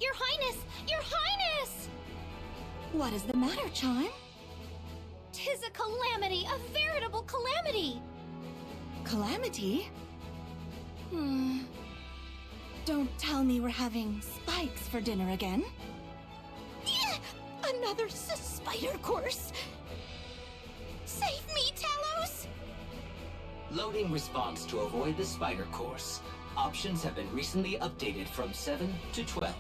Your Highness! Your Highness! What is the matter, Chime? 'Tis a calamity, a veritable calamity! Calamity? Don't tell me we're having spikes for dinner again. Another spider course! Save me, Talos! Loading response to avoid the spider course. Options have been recently updated from 7 to 12.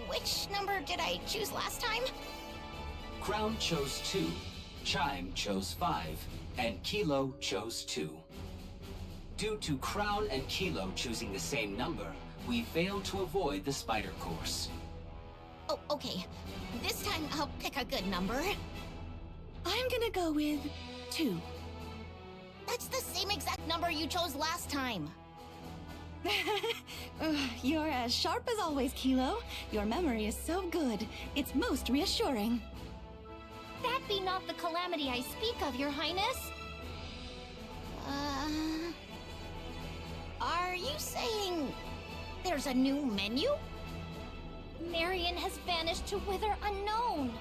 Which number did I choose last time? Crown chose 2, Chime chose 5, and Kilo chose 2. Due to Crown and Kilo choosing the same number, we failed to avoid the spider course. Oh, okay. This time I'll pick a good number. I'm gonna go with 2. That's the same exact number you chose last time. You're as sharp as always, Kilo. Your memory is so good. It's most reassuring. That be not the calamity I speak of, Your Highness. Are you saying there's a new menu? Marion has vanished to Wither Unknown.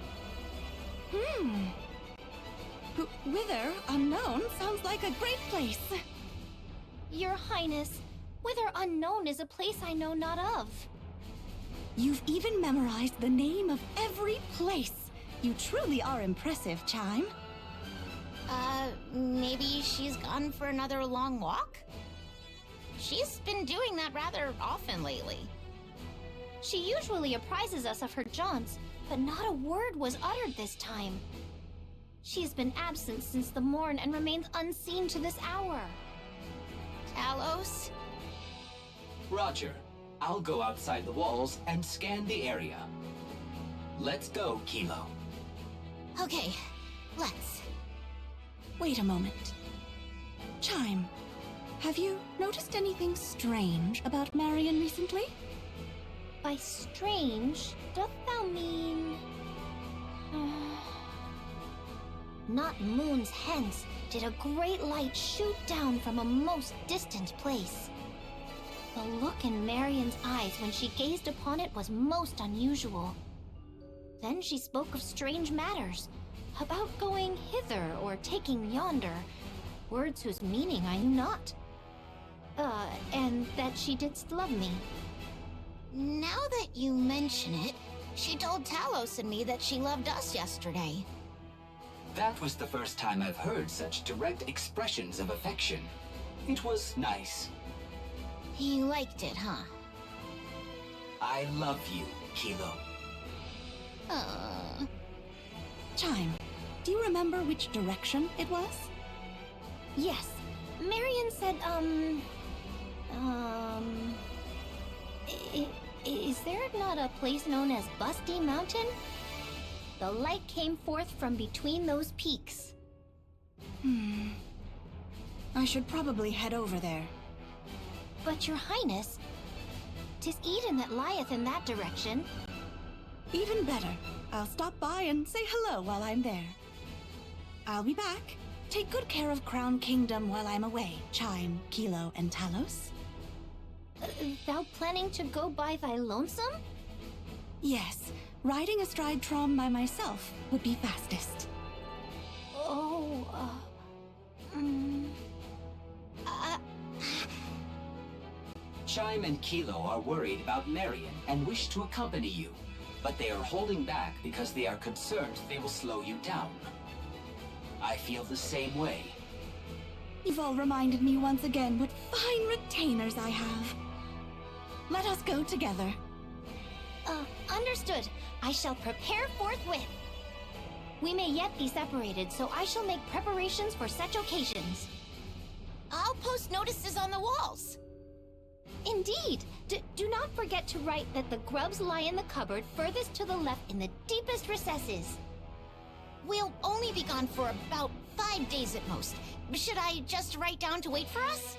Wither Unknown sounds like a great place. Your Highness, Wither Unknown is a place I know not of. You've even memorized the name of every place. You truly are impressive, Chime. Maybe she's gone for another long walk? She's been doing that rather often lately. She usually apprises us of her jaunts, but not a word was uttered this time. She's been absent since the morn and remains unseen to this hour. Talos? Roger. I'll go outside the walls and scan the area. Let's go, Kilo. Okay, let's. Wait a moment. Chime, have you noticed anything strange about Marion recently? By strange, doth thou mean... Not moons hence did a great light shoot down from a most distant place. The look in Marion's eyes when she gazed upon it was most unusual. Then she spoke of strange matters, about going hither or taking yonder, words whose meaning I knew not. And that she didst love me. Now that you mention it, she told Talos and me that she loved us yesterday. That was the first time I've heard such direct expressions of affection. It was nice. He liked it, huh? I love you, Kilo. Chime, do you remember which direction it was? Yes, Marion said, is there not a place known as Busty Mountain? The light came forth from between those peaks. I should probably head over there. But your highness, 'tis Eden that lieth in that direction. Even better. I'll stop by and say hello while I'm there. I'll be back. Take good care of Crown Kingdom while I'm away, Chime, Kilo, and Talos. Thou planning to go by thy lonesome? Yes, riding astride Trom by myself would be fastest. Chime and Kilo are worried about Marion and wish to accompany you, but they are holding back because they are concerned they will slow you down. I feel the same way. You've all reminded me once again what fine retainers I have. Let us go together. Understood. I shall prepare forthwith. We may yet be separated, so I shall make preparations for such occasions. I'll post notices on the walls. Indeed. Do not forget to write that the grubs lie in the cupboard furthest to the left in the deepest recesses. We'll only be gone for about 5 days at most. Should I just write down to wait for us?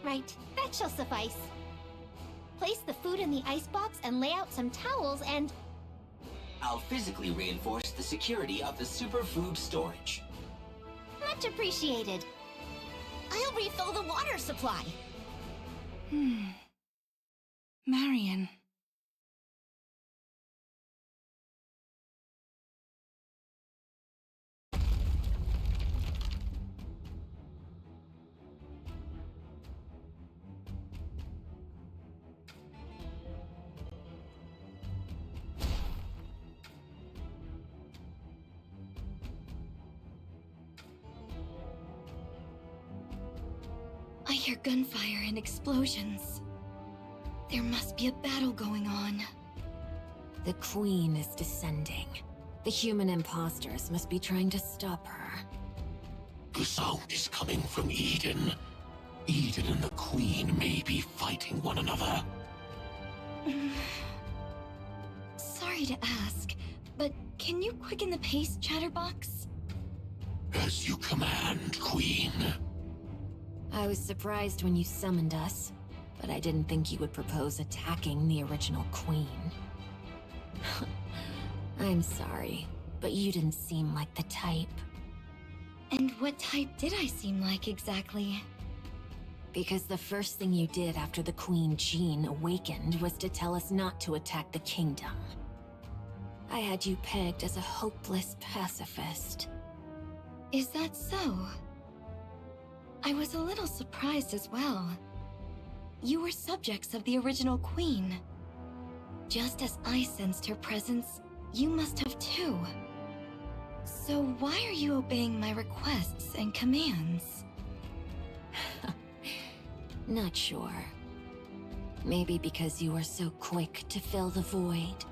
Right. That shall suffice. Place the food in the icebox and lay out some towels and... I'll physically reinforce the security of the superfood storage. Much appreciated. I'll refill the water supply. Marion. I hear gunfire and explosions. There must be a battle going on. The Queen is descending. The human imposters must be trying to stop her. The sound is coming from Eden. Eden and the Queen may be fighting one another. Sorry to ask, but can you quicken the pace, Chatterbox? As you command, Queen. I was surprised when you summoned us, but I didn't think you would propose attacking the original Queen. I'm sorry, but you didn't seem like the type. And what type did I seem like exactly? Because the first thing you did after the Queen Jean awakened was to tell us not to attack the kingdom. I had you pegged as a hopeless pacifist. Is that so? I was a little surprised as well. You were subjects of the original Queen. Just as I sensed her presence, you must have too. So why are you obeying my requests and commands? Not sure. Maybe because you were so quick to fill the void.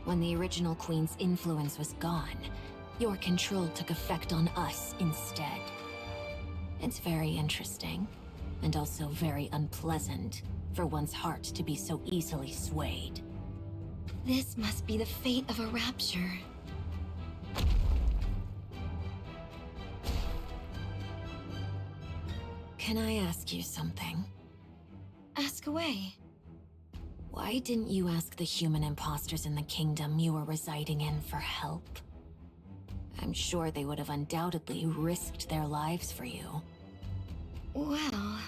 When the original Queen's influence was gone, your control took effect on us instead. It's very interesting, and also very unpleasant for one's heart to be so easily swayed. This must be the fate of a rapture. Can I ask you something? Ask away. Why didn't you ask the human imposters in the kingdom you were residing in for help? I'm sure they would have undoubtedly risked their lives for you. Well,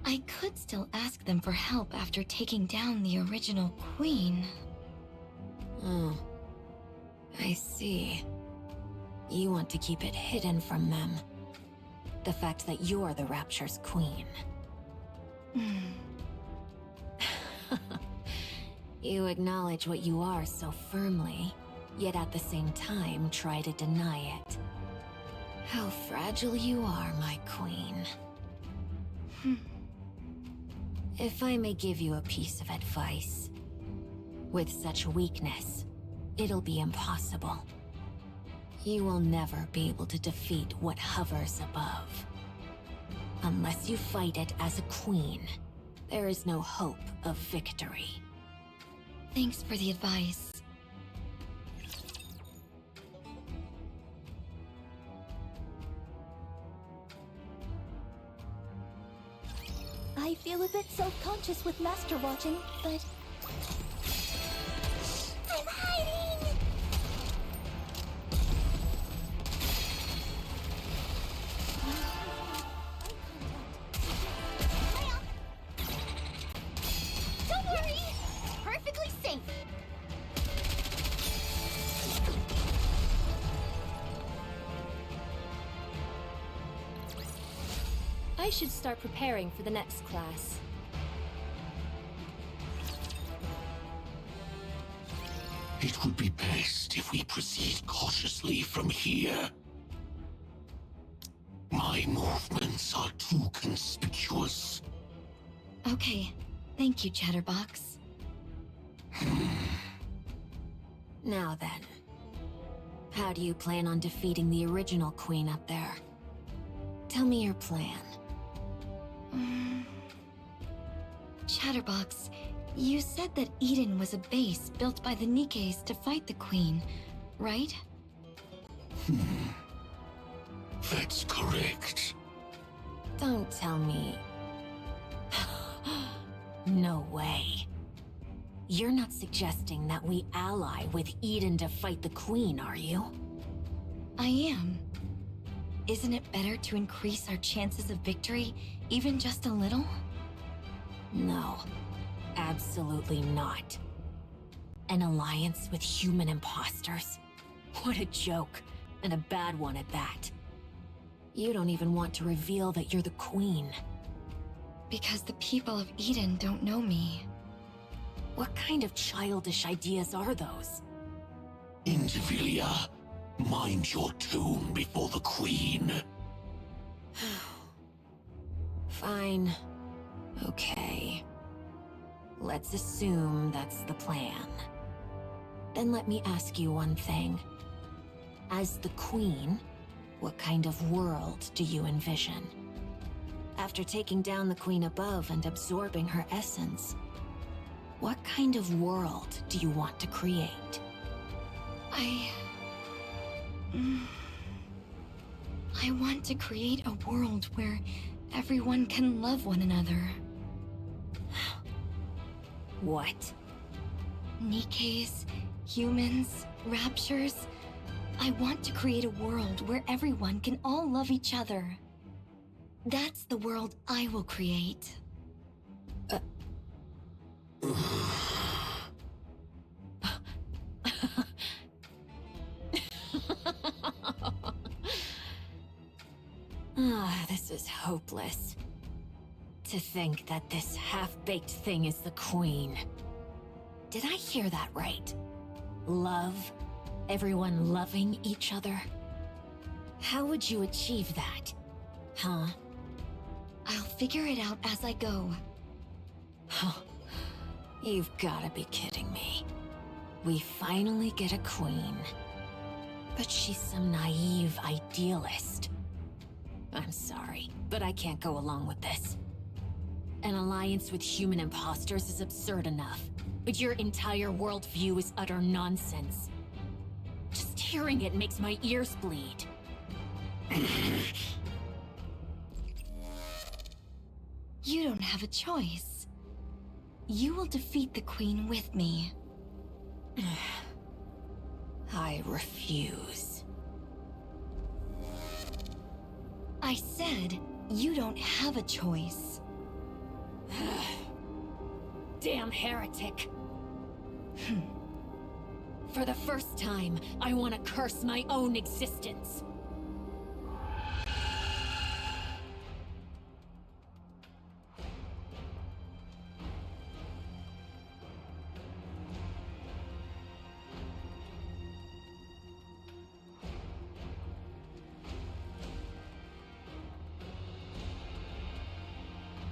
I could still ask them for help after taking down the original queen. Oh, I see. You want to keep it hidden from them. The fact that you're the Rapture's queen. You acknowledge what you are so firmly, yet at the same time try to deny it. How fragile you are, my queen. If I may give you a piece of advice, with such weakness, it'll be impossible. You will never be able to defeat what hovers above. Unless you fight it as a queen, there is no hope of victory. Thanks for the advice. I feel a bit self-conscious with Master watching, but... I'm hiding! Don't worry! It's perfectly safe! I should start preparing for the next class. It would be best if we proceed cautiously from here. My movements are too conspicuous. Okay, thank you, Chatterbox. Now then, how do you plan on defeating the original queen up there? Tell me your plan. Chatterbox, you said that Eden was a base built by the Nikkes to fight the queen, right? That's correct. Don't tell me. No way. You're not suggesting that we ally with Eden to fight the queen, are you? I am. Isn't it better to increase our chances of victory, even just a little? No, absolutely not. An alliance with human imposters? What a joke, and a bad one at that. You don't even want to reveal that you're the queen. Because the people of Eden don't know me. What kind of childish ideas are those? Indivilia, mind your tune before the queen. Fine. Okay. Let's assume that's the plan. Then let me ask you one thing. As the queen, what kind of world do you envision? After taking down the queen above and absorbing her essence, what kind of world do you want to create? I want to create a world where everyone can love one another. What? Nikkes, humans, raptures. I want to create a world where everyone can all love each other. That's the world I will create. This is hopeless. To think that this half-baked thing is the queen. Did I hear that right? Love? Everyone loving each other? How would you achieve that? Huh? I'll figure it out as I go. You've gotta be kidding me. We finally get a queen. But she's some naive idealist. I'm sorry, but I can't go along with this. An alliance with human imposters is absurd enough, but your entire worldview is utter nonsense. Just hearing it makes my ears bleed. You don't have a choice. You will defeat the Queen with me. I refuse. I said, you don't have a choice. Damn heretic. For the first time, I want to curse my own existence.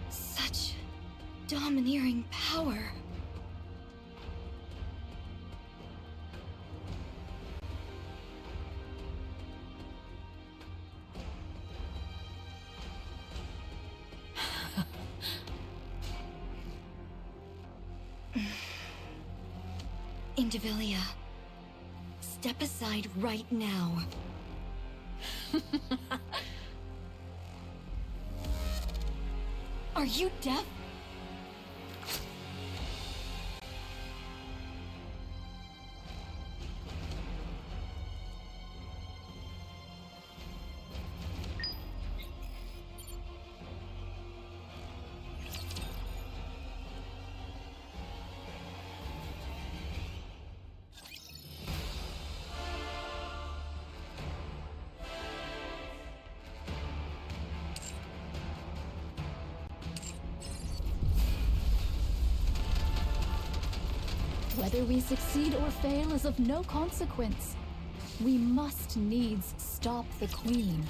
Such domineering power. Indivilia, step aside right now. Are you deaf? Whether we succeed or fail is of no consequence. We must needs stop the Queen.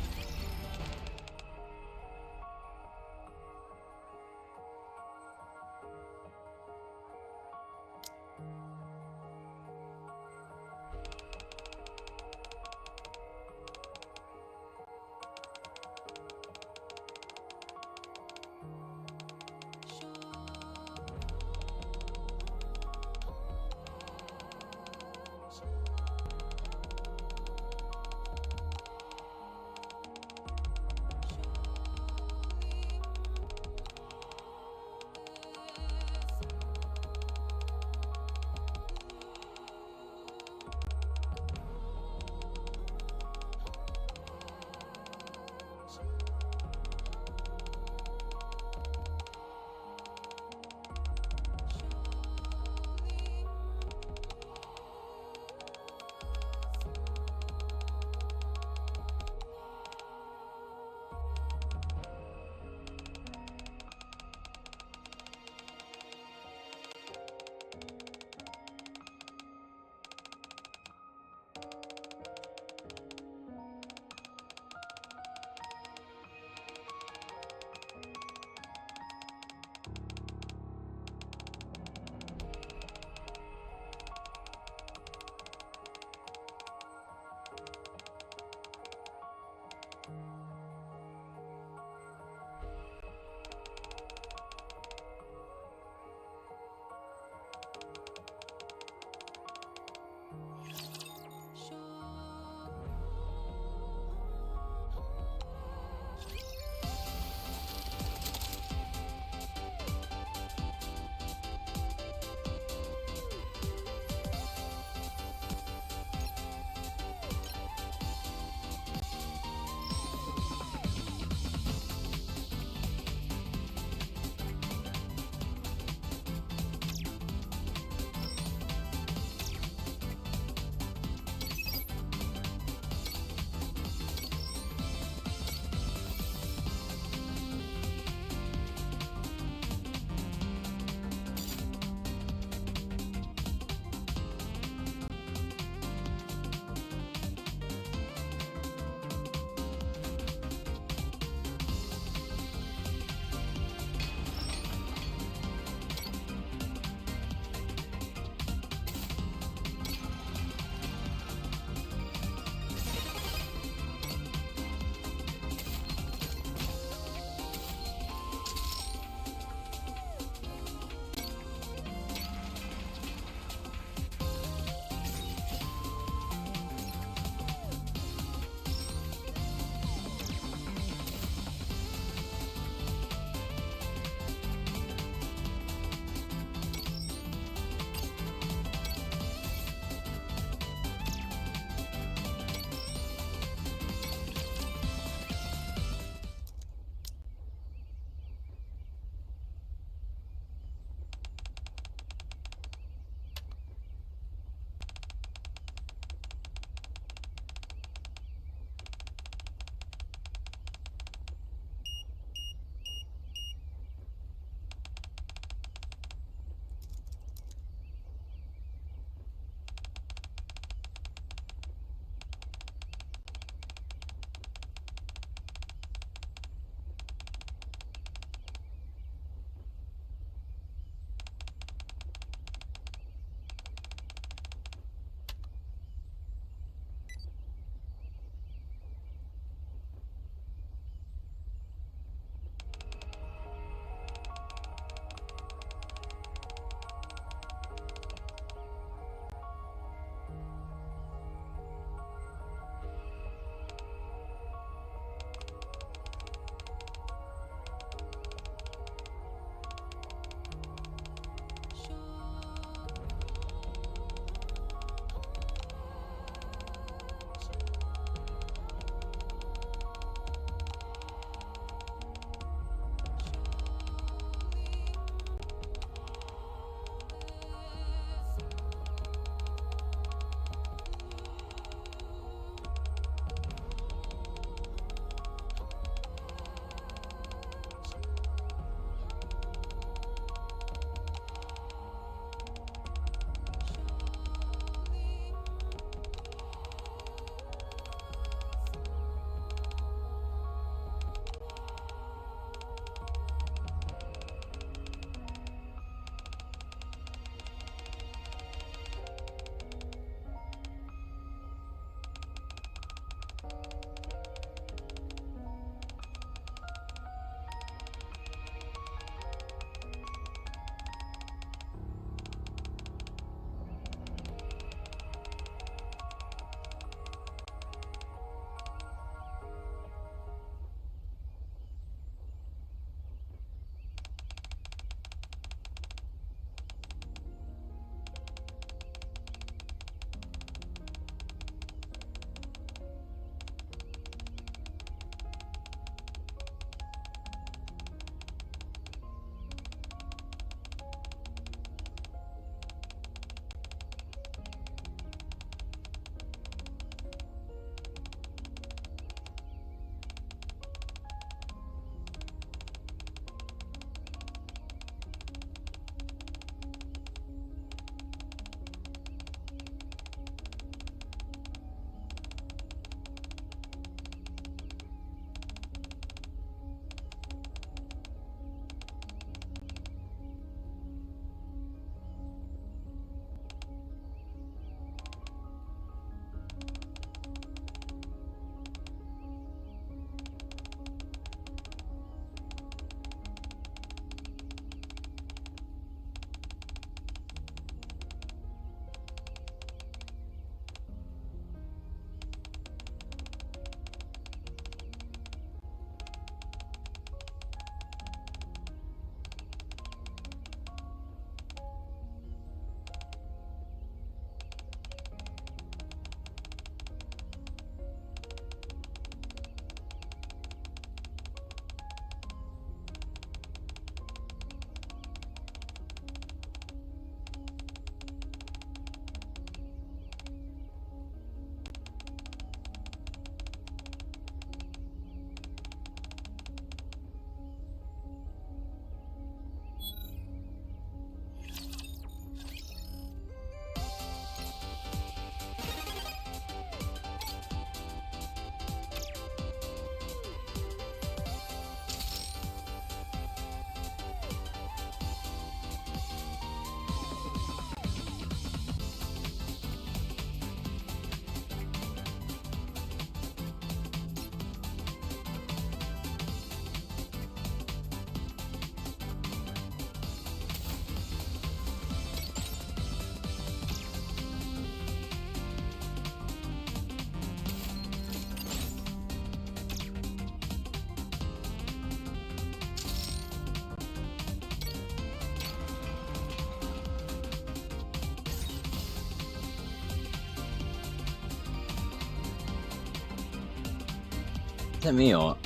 that me or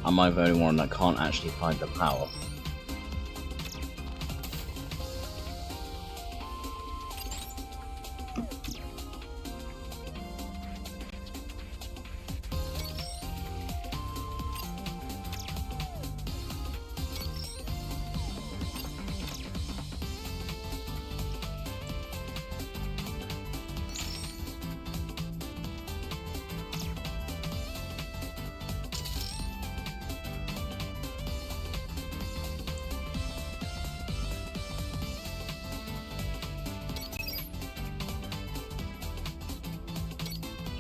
am I the only one that can't actually find the power?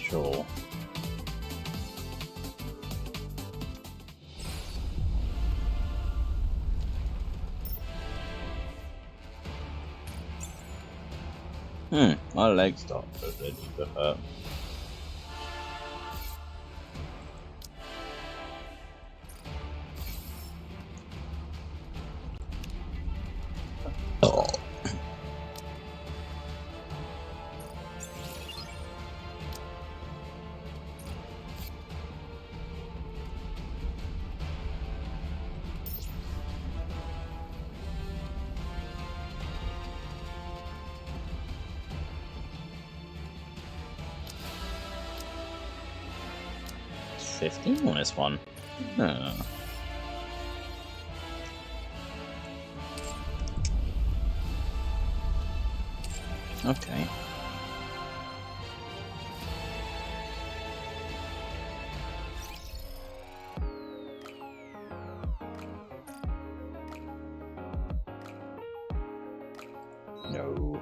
Sure. My legs start ready to hurt. Oh. $15 on this one. Oh. Okay. No.